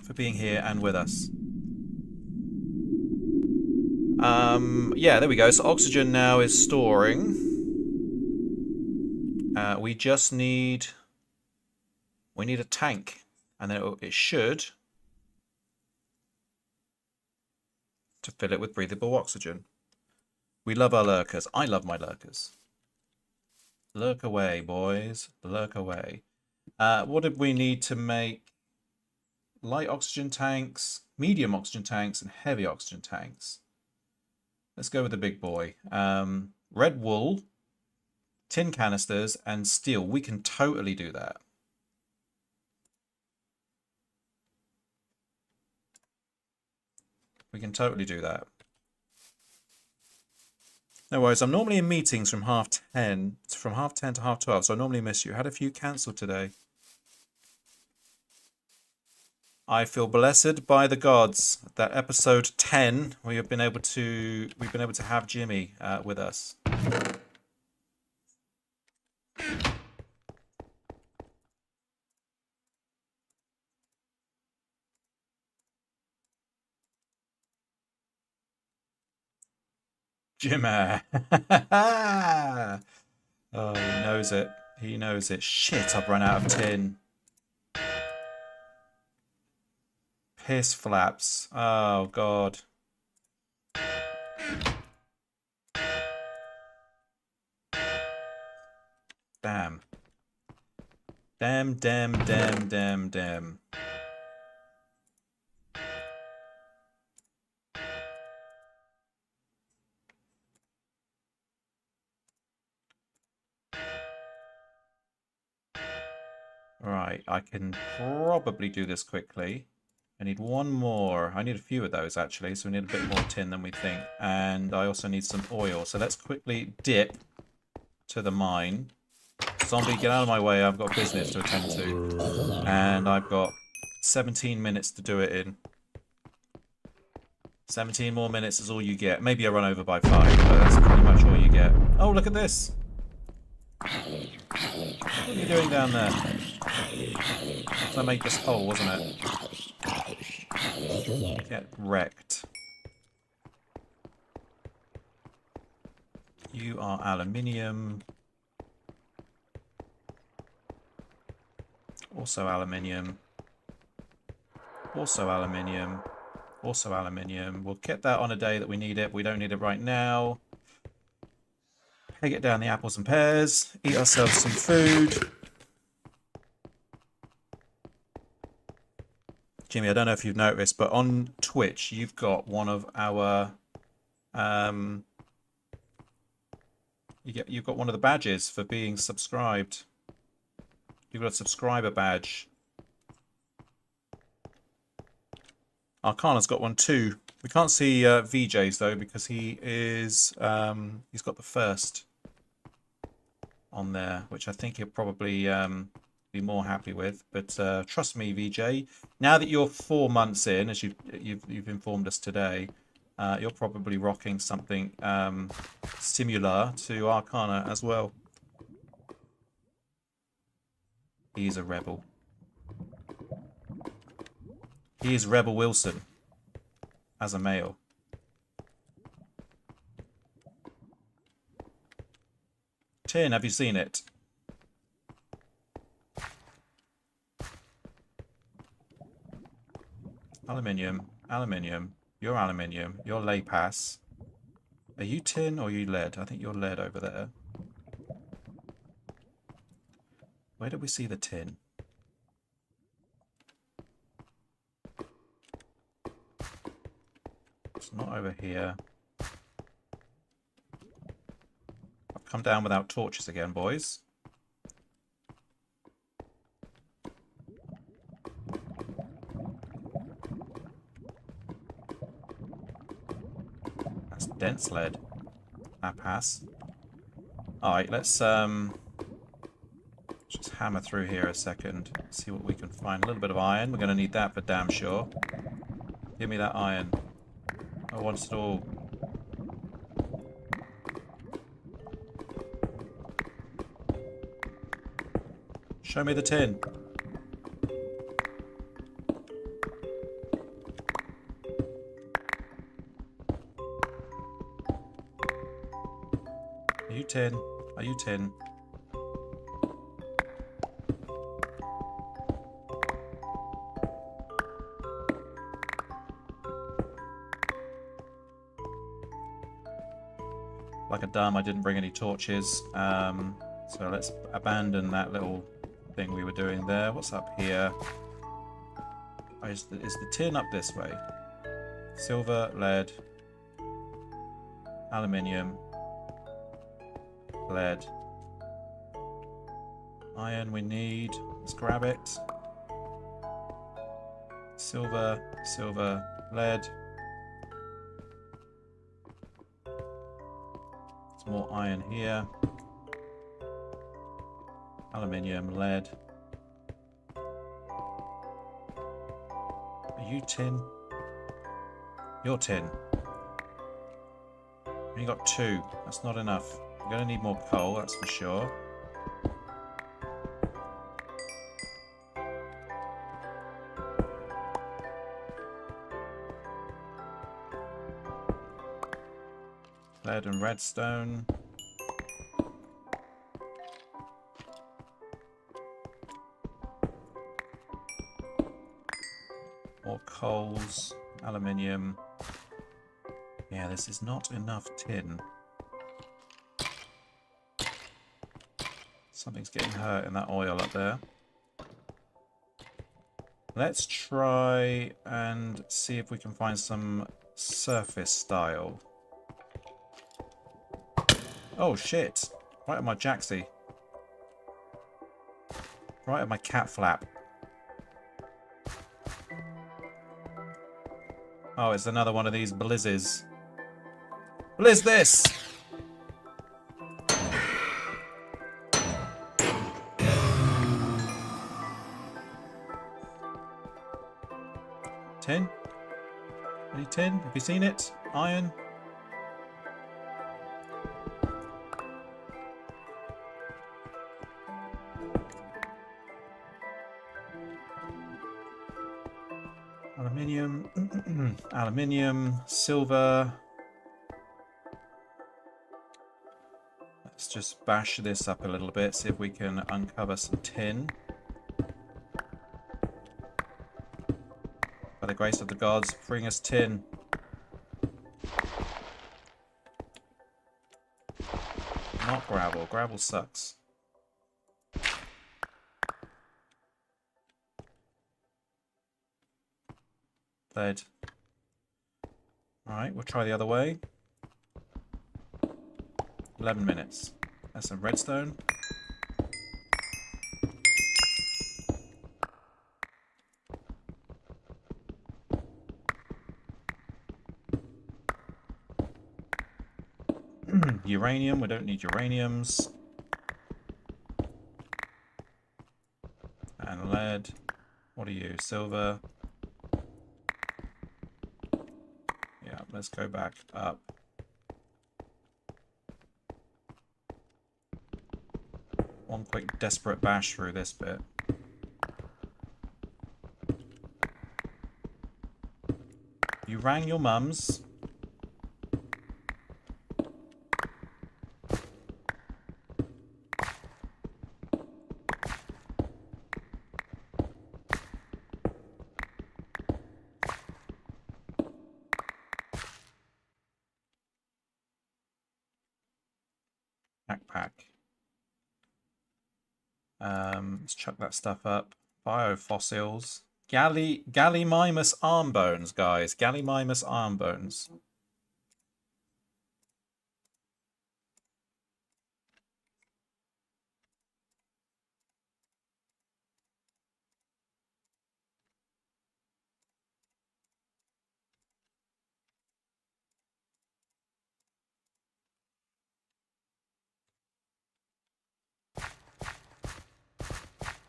Speaker 1: for being here and with us. Yeah, there we go. So oxygen now is storing. We just need... We need a tank, and then it should to fill it with breathable oxygen. We love our lurkers. I love my lurkers. Lurk away, boys. Lurk away. What did we need to make? Light oxygen tanks, medium oxygen tanks, and heavy oxygen tanks. Let's go with the big boy. Red wool, tin canisters, and steel. We can totally do that. We can totally do that. No worries. I'm normally in meetings from 10:30 to 12:30, so I normally miss you. Had a few cancelled today. I feel blessed by the gods that episode 10 we've been able to have Jimmy with us. Jimmy. Oh, he knows it. He knows it. Shit, I've run out of tin. Piss flaps. Oh, God. Damn. Damn. Right, I can probably do this quickly. I need one more. I need a few of those, actually, so we need a bit more tin than we think. And I also need some oil. So let's quickly dip to the mine. Zombie, get out of my way. I've got business to attend to. And I've got 17 minutes to do it in. 17 more minutes is all you get. Maybe I run over by 5, but that's pretty much all you get. Oh, look at this. What are you doing down there? That made this hole, wasn't it? Get wrecked. You are aluminium. Also aluminium. Also aluminium. Also aluminium. We'll get that on a day that we need it. We don't need it right now. Take it down the apples and pears. Eat ourselves some food. Jimmy, I don't know if you've noticed, but on Twitch, you've got one of our... You've got one of the badges for being subscribed. You've got a subscriber badge. Arcana's got one too. We can't see VJ's though because he is he's got the first on there, which I think he'll probably be more happy with. But trust me, VJ, now that you're 4 months in, as you've informed us today, you're probably rocking something similar to Arcana as well. He's a rebel. He is Rebel Wilson as a male. Tin, have you seen it? Aluminium, aluminium. You're aluminium. You're lay pass. Are you tin or are you lead? I think you're lead over there. Where did we see the tin? It's not over here. I've come down without torches again, boys. That's dense lead. That pass. Alright, let's just hammer through here a second. See what we can find. A little bit of iron. We're going to need that for damn sure. Give me that iron. I want it all. Show me the tin. Are you tin? Are you tin? Like a dumb, I didn't bring any torches. So let's abandon that little thing we were doing there. What's up here? Oh, is the tin up this way? Silver, lead, aluminium, lead, iron we need. Let's grab it. Silver, silver, lead. More iron here. Aluminium, lead. Are you tin? You're tin. You got 2. That's not enough. We're going to need more coal, that's for sure. Lead and redstone. More coals, aluminium. Yeah, this is not enough tin. Something's getting hurt in that oil up there. Let's try and see if we can find some surface style. Oh shit! Right on my jacksie. Right at my cat flap. Oh, it's another one of these blizzes. Blizz this! Tin? Any tin? Have you seen it? Iron? Aluminium. Aluminium. Silver. Let's just bash this up a little bit, see if we can uncover some tin. By the grace of the gods, bring us tin. Not gravel. Gravel sucks. Lead. Alright, we'll try the other way. 11 minutes. That's some redstone. Uranium, we don't need uraniums. And lead. What are you? Silver. Yeah, let's go back up. One quick desperate bash through this bit. You rang your mums. Backpack. Let's chuck that stuff up. Biofossils. Gallimimus arm bones, guys. Gallimimus arm bones.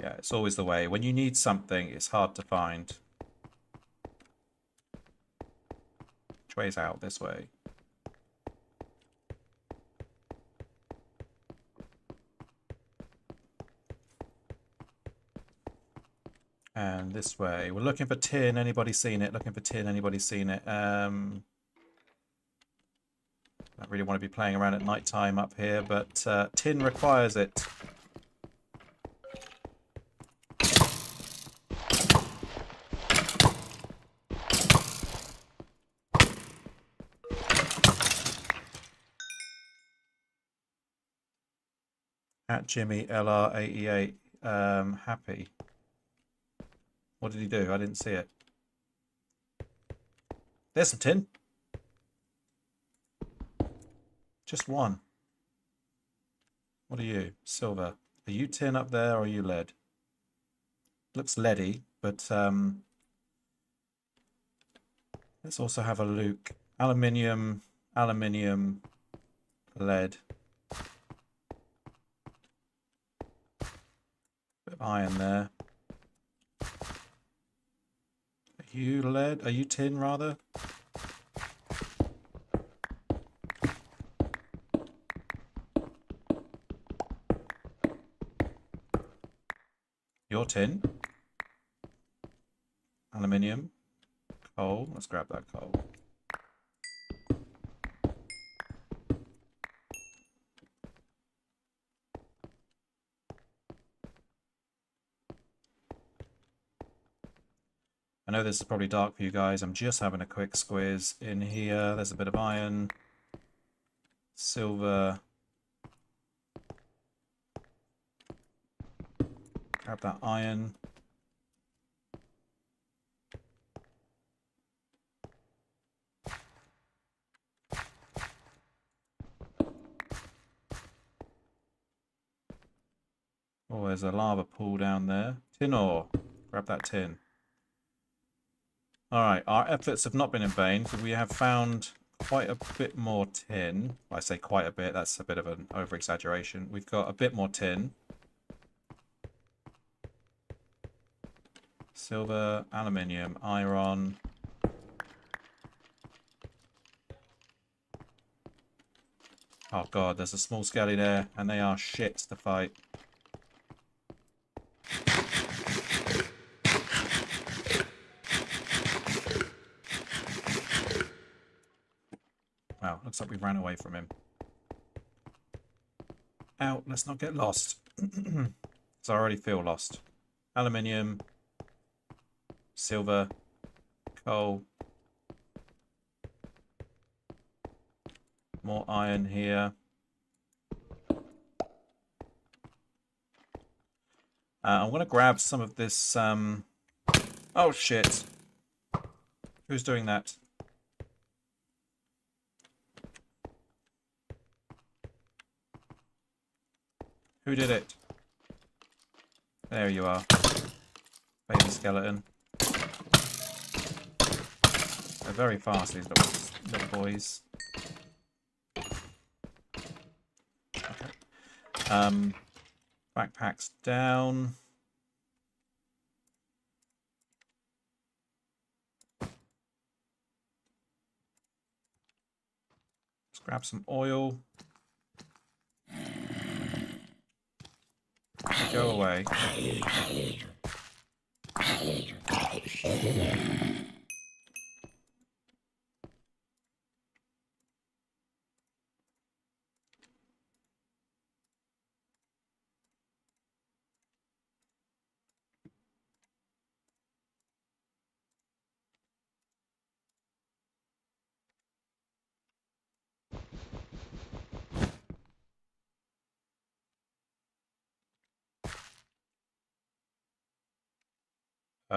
Speaker 1: Yeah, it's always the way. When you need something, it's hard to find. Which way's out? This way. And this way. We're looking for tin. Anybody seen it? Looking for tin. Anybody seen it? I don't really want to be playing around at night time up here, but tin requires it. At Jimmy LR88. Happy. What did he do? I didn't see it. There's some tin. Just one. What are you? Silver. Are you tin up there or are you lead? Looks leady, but let's also have a look. Aluminium, aluminium, lead. Bit of iron there. Are you lead? Are you tin rather? You're tin. Aluminium. Coal. Let's grab that coal. I know this is probably dark for you guys. I'm just having a quick squiz in here. There's a bit of iron. Silver. Grab that iron. Oh, there's a lava pool down there. Tin ore. Grab that tin. Alright, our efforts have not been in vain, so we have found quite a bit more tin. I say quite a bit, that's a bit of an over-exaggeration. We've got a bit more tin. Silver, aluminium, iron. Oh god, there's a small skelly there, and they are shit to fight. Wow, looks like we ran away from him. Out, let's not get lost. Because I already feel lost. Aluminium, silver, coal. More iron here. I'm going to grab some of this... Oh, shit. Who's doing that? Who did it? There you are. Baby skeleton. They're very fast, these little boys. Okay. Backpacks down. Let's grab some oil. Go away.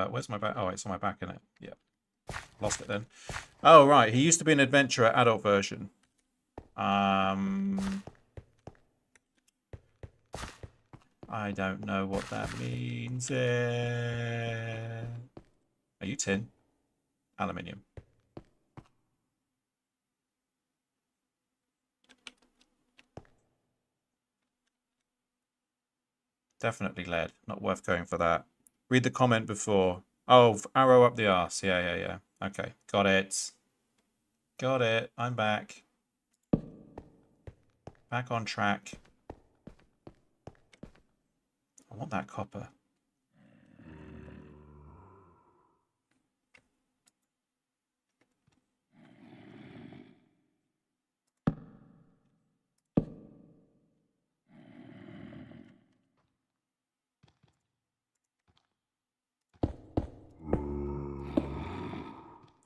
Speaker 1: Where's my back? Oh, it's on my back, isn't it? Yeah. Lost it then. Oh, right. He used to be an adventurer adult version. I don't know what that means. Are you tin? Aluminium. Definitely lead. Not worth going for that. Read the comment before. Oh, arrow up the arse. Yeah. Okay, got it. Got it. I'm back. Back on track. I want that copper.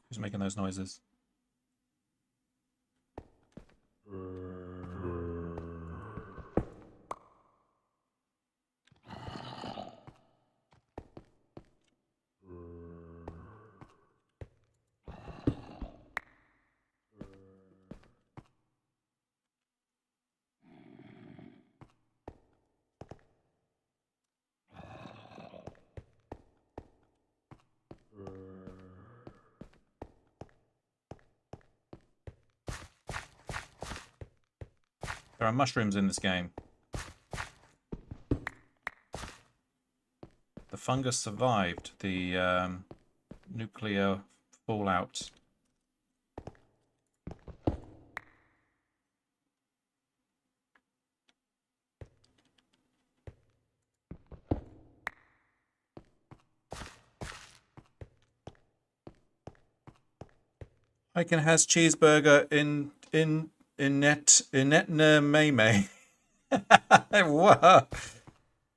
Speaker 1: Who's making those noises? There are mushrooms in this game. The fungus survived the nuclear fallout. Icon has cheeseburger in May. Whoa.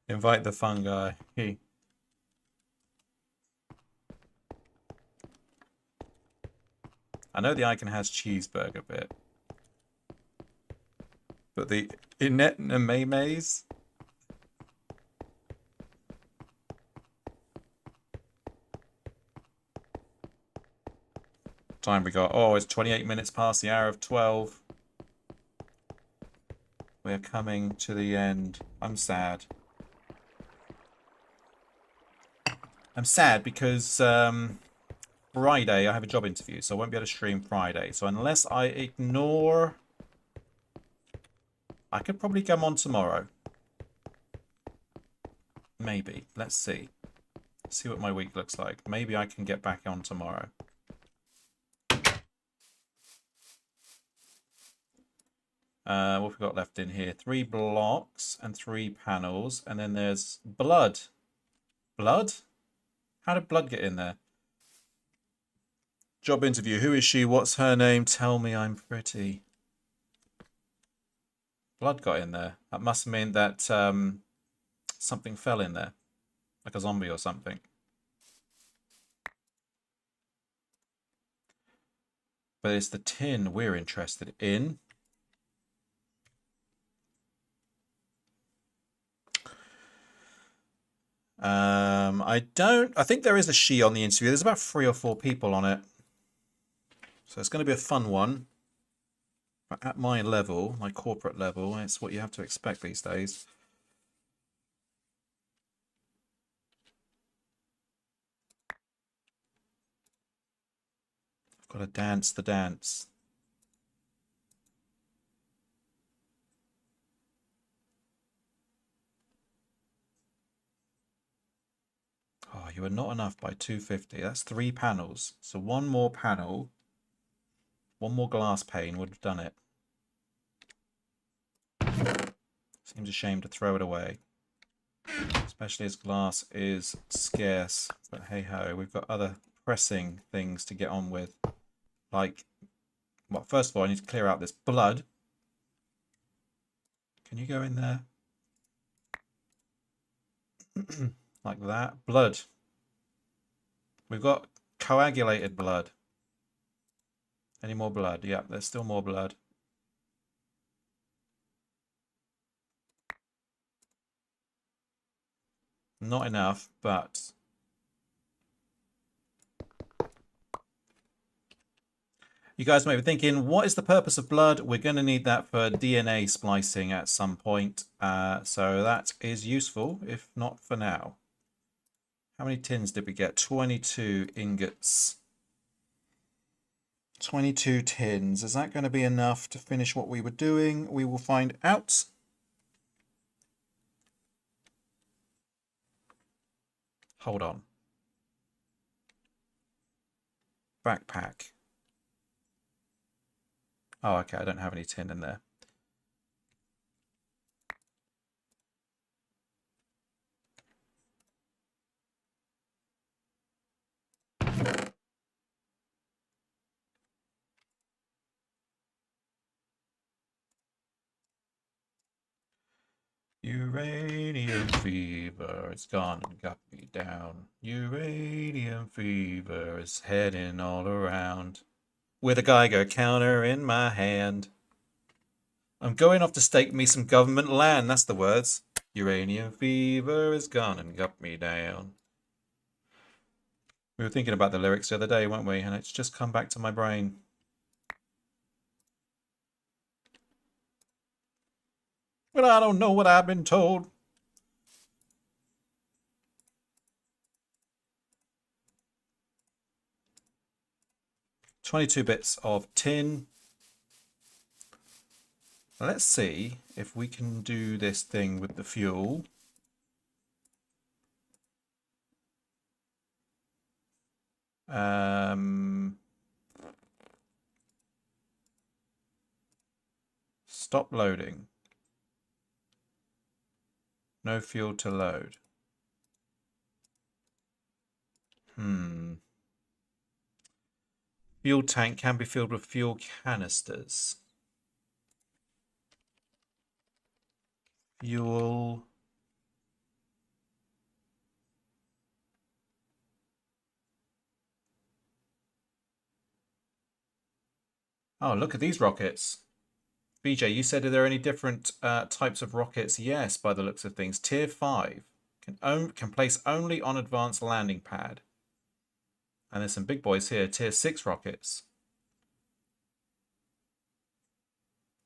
Speaker 1: Invite the fungi. I know the icon has cheeseburger bit. But the May. Time we got? Oh, it's 28 minutes past the hour of 12. We're coming to the end. I'm sad. I'm sad because Friday I have a job interview, so I won't be able to stream Friday. So unless I ignore, I could probably come on tomorrow. Maybe. Let's see. See what my week looks like. Maybe I can get back on tomorrow. What have we got left in here? 3 blocks and 3 panels. And then there's blood. Blood? How did blood get in there? Job interview. Who is she? What's her name? Tell me I'm pretty. Blood got in there. That must mean that something fell in there. Like a zombie or something. But it's the tin we're interested in. I think there is a she on the interview. There's about 3 or 4 people on it. So it's going to be a fun one. But at my level, my corporate level, it's what you have to expect these days. I've got to dance the dance. Oh, you are not enough by 250. That's 3 panels. So 1 more panel, 1 more glass pane would have done it. Seems a shame to throw it away. Especially as glass is scarce. But hey ho, we've got other pressing things to get on with. Like, well, first of all, I need to clear out this blood. Can you go in there? Like that. Blood. We've got coagulated blood. Any more blood? Yeah, there's still more blood. Not enough, but you guys may be thinking, what is the purpose of blood? We're going to need that for DNA splicing at some point. So that is useful, if not for now. How many tins did we get? 22 ingots. 22 tins. Is that going to be enough to finish what we were doing? We will find out. Hold on. Backpack. Oh, okay, I don't have any tin in there. Uranium fever, it's gone and got me down. Uranium fever is heading all around. With a Geiger counter in my hand. I'm going off to stake me some government land, that's the words. Uranium fever is gone and got me down. We were thinking about the lyrics the other day, weren't we? And it's just come back to my brain. But I don't know what I've been told. "22 bits of tin. Let's see if we can do this thing with the fuel. Stop loading. No fuel to load. Fuel tank can be filled with fuel canisters. Fuel. Oh, look at these rockets. BJ, you said, are there any different types of rockets? Yes, by the looks of things. Tier 5 can place only on advanced landing pad. And there's some big boys here. Tier 6 rockets.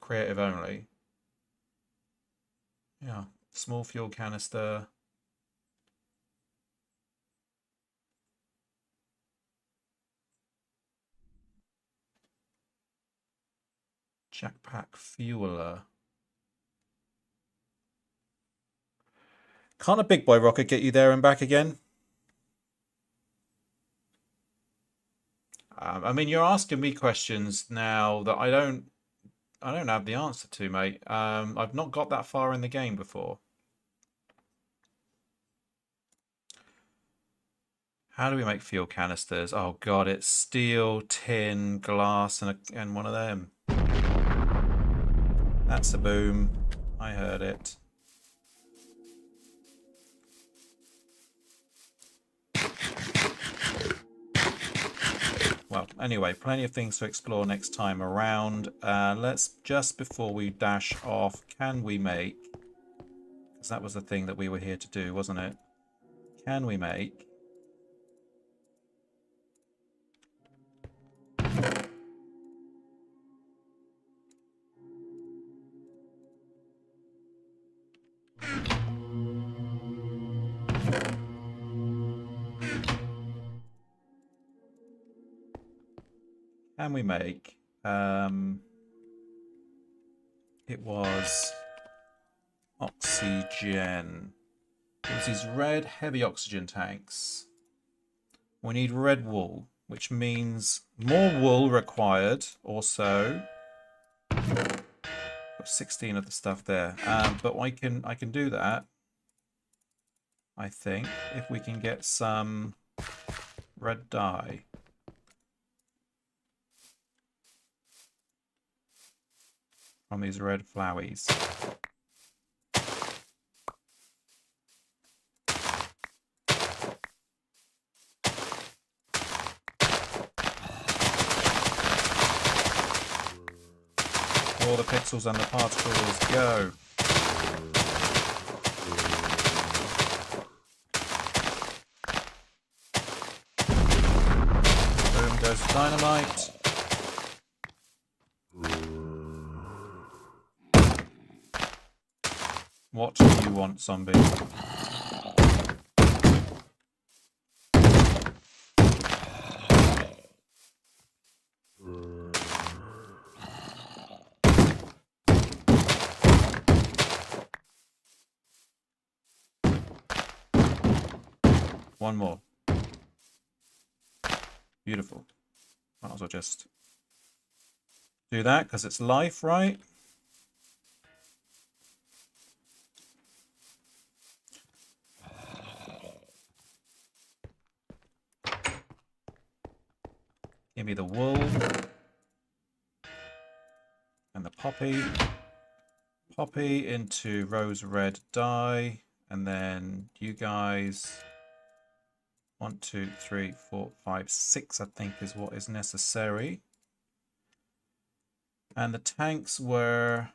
Speaker 1: Creative only. Yeah, small fuel canister. Jackpack fueler. Can't a big boy rocket get you there and back again? I mean, you're asking me questions now that I don't have the answer to, mate. I've not got that far in the game before. How do we make fuel canisters? Oh god, it's steel, tin, glass, and one of them. That's a boom. I heard it. Well, anyway, plenty of things to explore next time around. Let's, just before we dash off, can we make... Because that was the thing that we were here to do, wasn't it? Can we make... Can we make... it was... oxygen. It was these red heavy oxygen tanks. We need red wool, which means more wool required also. Got 16 of the stuff there. But I can do that, I think, if we can get some red dye. From these red flowies. All the pixels and the particles go. Boom goes the dynamite. What do you want, zombie? One more. Beautiful. Might as well just do that because it's life, right? Give me the wool and the poppy. Poppy into rose red dye, and then you guys 1, 2, 3, 4, 5, 6 I think is what is necessary. And the tanks were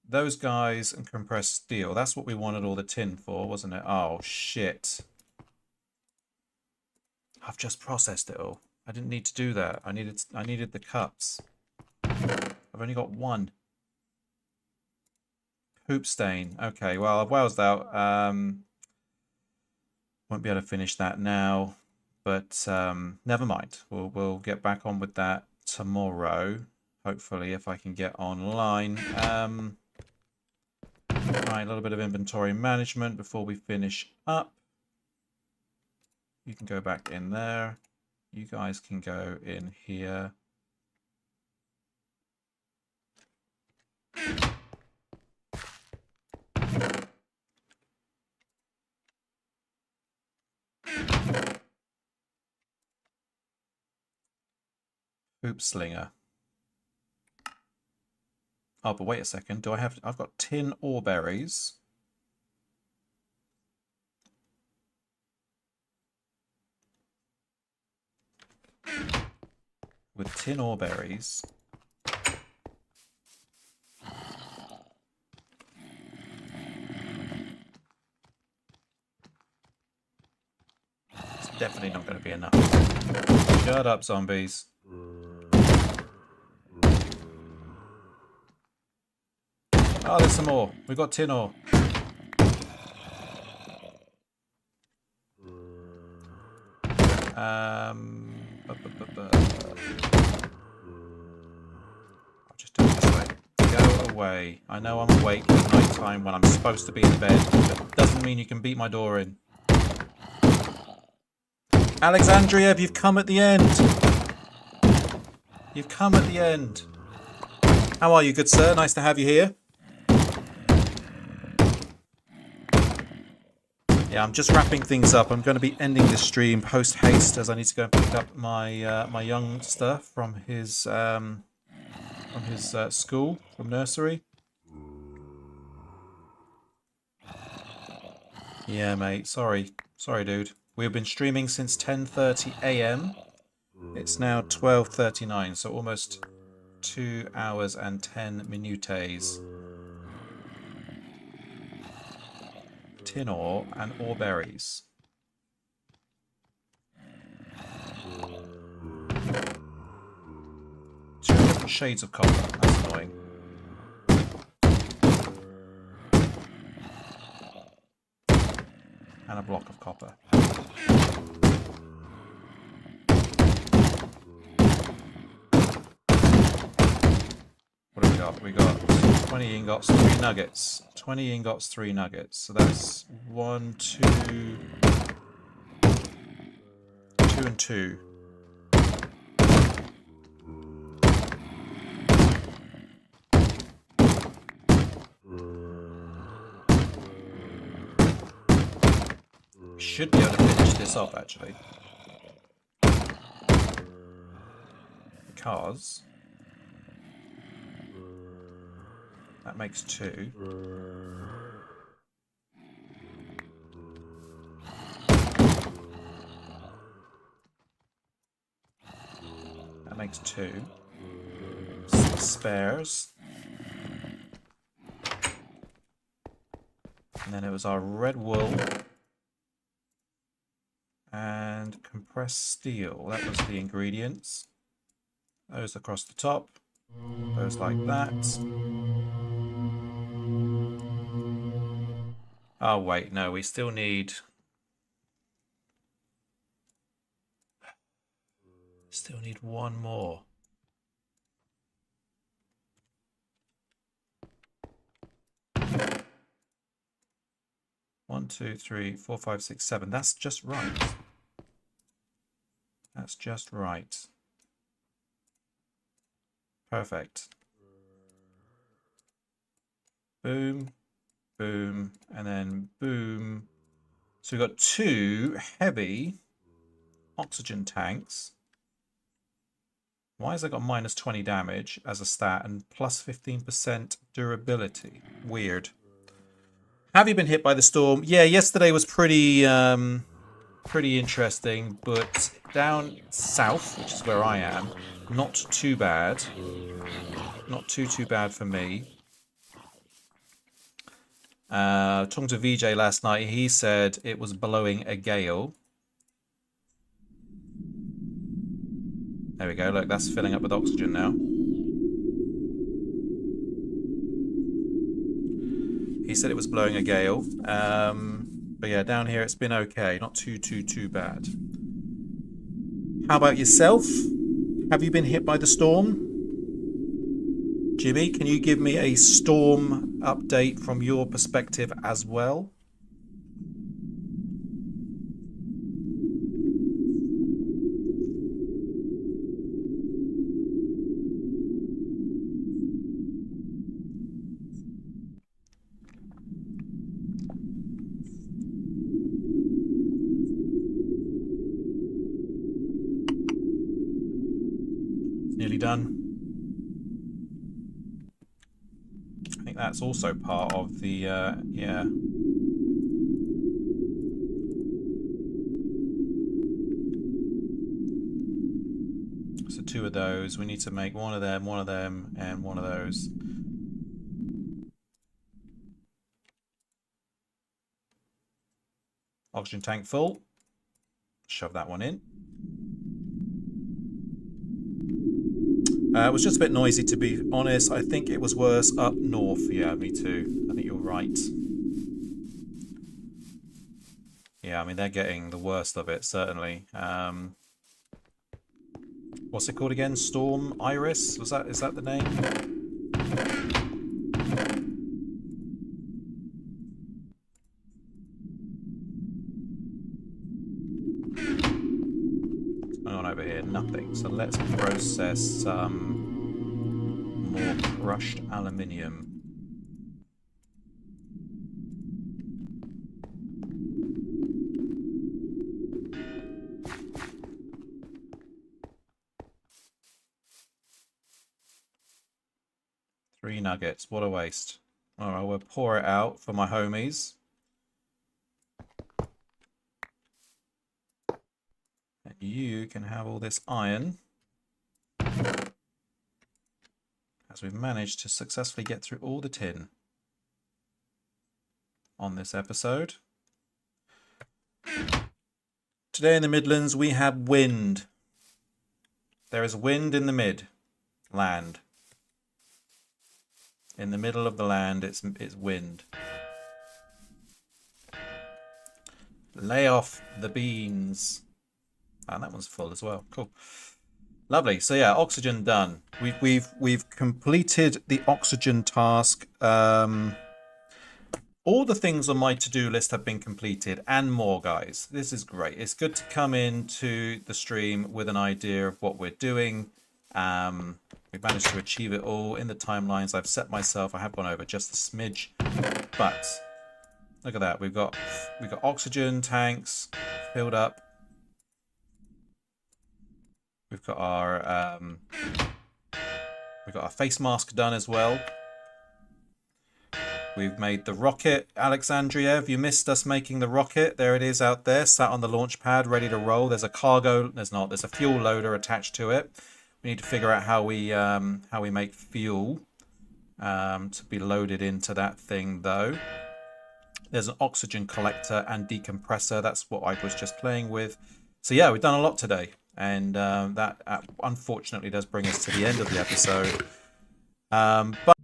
Speaker 1: those guys and compressed steel. That's what we wanted all the tin for, wasn't it? Oh shit. I've just processed it all. I didn't need to do that. I needed the cups. I've only got one. Poop stain. Okay, well, I've wowsed out. Won't be able to finish that now, but never mind. We'll get back on with that tomorrow. Hopefully, if I can get online. Right, a little bit of inventory management before we finish up. You can go back in there. You guys can go in here. Hoop slinger. Oh, but wait a second. I've got tin ore berries. With tin ore berries. It's definitely not going to be enough. Shut up, zombies. Oh, there's some more. We've got tin ore. I'll just do it this way. away. I know I'm awake at night time when I'm supposed to be in bed, but doesn't mean you can beat my door in. Alexandria, you've come at the end. You've come at the end. How are you, good sir? Nice to have you here. Yeah, I'm just wrapping things up. I'm going to be ending this stream post haste as I need to go and pick up my my youngster from his school, from nursery. Yeah, mate. Sorry, dude. We've been streaming since 10:30 a.m. It's now 12:39, so almost 2 hours and 10 minutes. Tin ore and ore berries. Two different shades of copper. That's annoying. And a block of copper. What do we got? We got 20 ingots, 3 nuggets. 20 ingots, 3 nuggets. So that's 1, 2, 2 and 2. Should be able to finish this off actually. Because that makes 2. That makes 2. 6 spares. And then it was our red wool and compressed steel. That was the ingredients. Those across the top. Those like that. Oh wait, no, we still need... Still need 1 more. One, 2, 3, 4, 5, 6, 7. That's just right. That's just right. Perfect. Boom, boom, and then boom. So we've got 2 heavy oxygen tanks. Why has I got minus 20 damage as a stat and plus 15% durability? Weird. Have you been hit by the storm? Yeah, yesterday was pretty pretty interesting, but down south, which is where I am, not too bad. Not too bad for me. Talking to VJ last night, he said it was blowing a gale. There we go, look, that's filling up with oxygen now. He said it was blowing a gale. But yeah, down here it's been okay. Not too bad. How about yourself? Have you been hit by the storm? Jimmy, can you give me a storm update from your perspective as well? Nearly done. I think that's also part of the, yeah. So 2 of those. We need to make 1 of them, and 1 of those. Oxygen tank full. Shove that one in. It was just a bit noisy, to be honest. I think it was worse up north. Yeah, me too. I think you're right. Yeah, I mean, they're getting the worst of it, certainly. What's it called again? Storm Iris? Is that the name? over here? Nothing. So let's process some more crushed aluminium. Three nuggets. What a waste. All right, we'll pour it out for my homies. And you can have all this iron. As we've managed to successfully get through all the tin on this episode. Today in the Midlands we have wind. There is wind in the land. In the middle of the land, it's wind. Lay off the beans. And that one's full as well. Cool. Lovely. So yeah, oxygen done. We've completed the oxygen task. All the things on my to-do list have been completed and more, guys. This is great. It's good to come into the stream with an idea of what we're doing. We've managed to achieve it all in the timelines I've set myself. I have gone over just a smidge, but look at that. We've got oxygen tanks filled up. We've got our face mask done as well. We've made the rocket. Alexandria, have you missed us making the rocket? There it is out there, sat on the launch pad, ready to roll. There's a cargo. There's a fuel loader attached to it. We need to figure out how we make fuel to be loaded into that thing, though. There's an oxygen collector and decompressor. That's what I was just playing with. So yeah, we've done a lot today, and that unfortunately does bring us to the end of the episode. But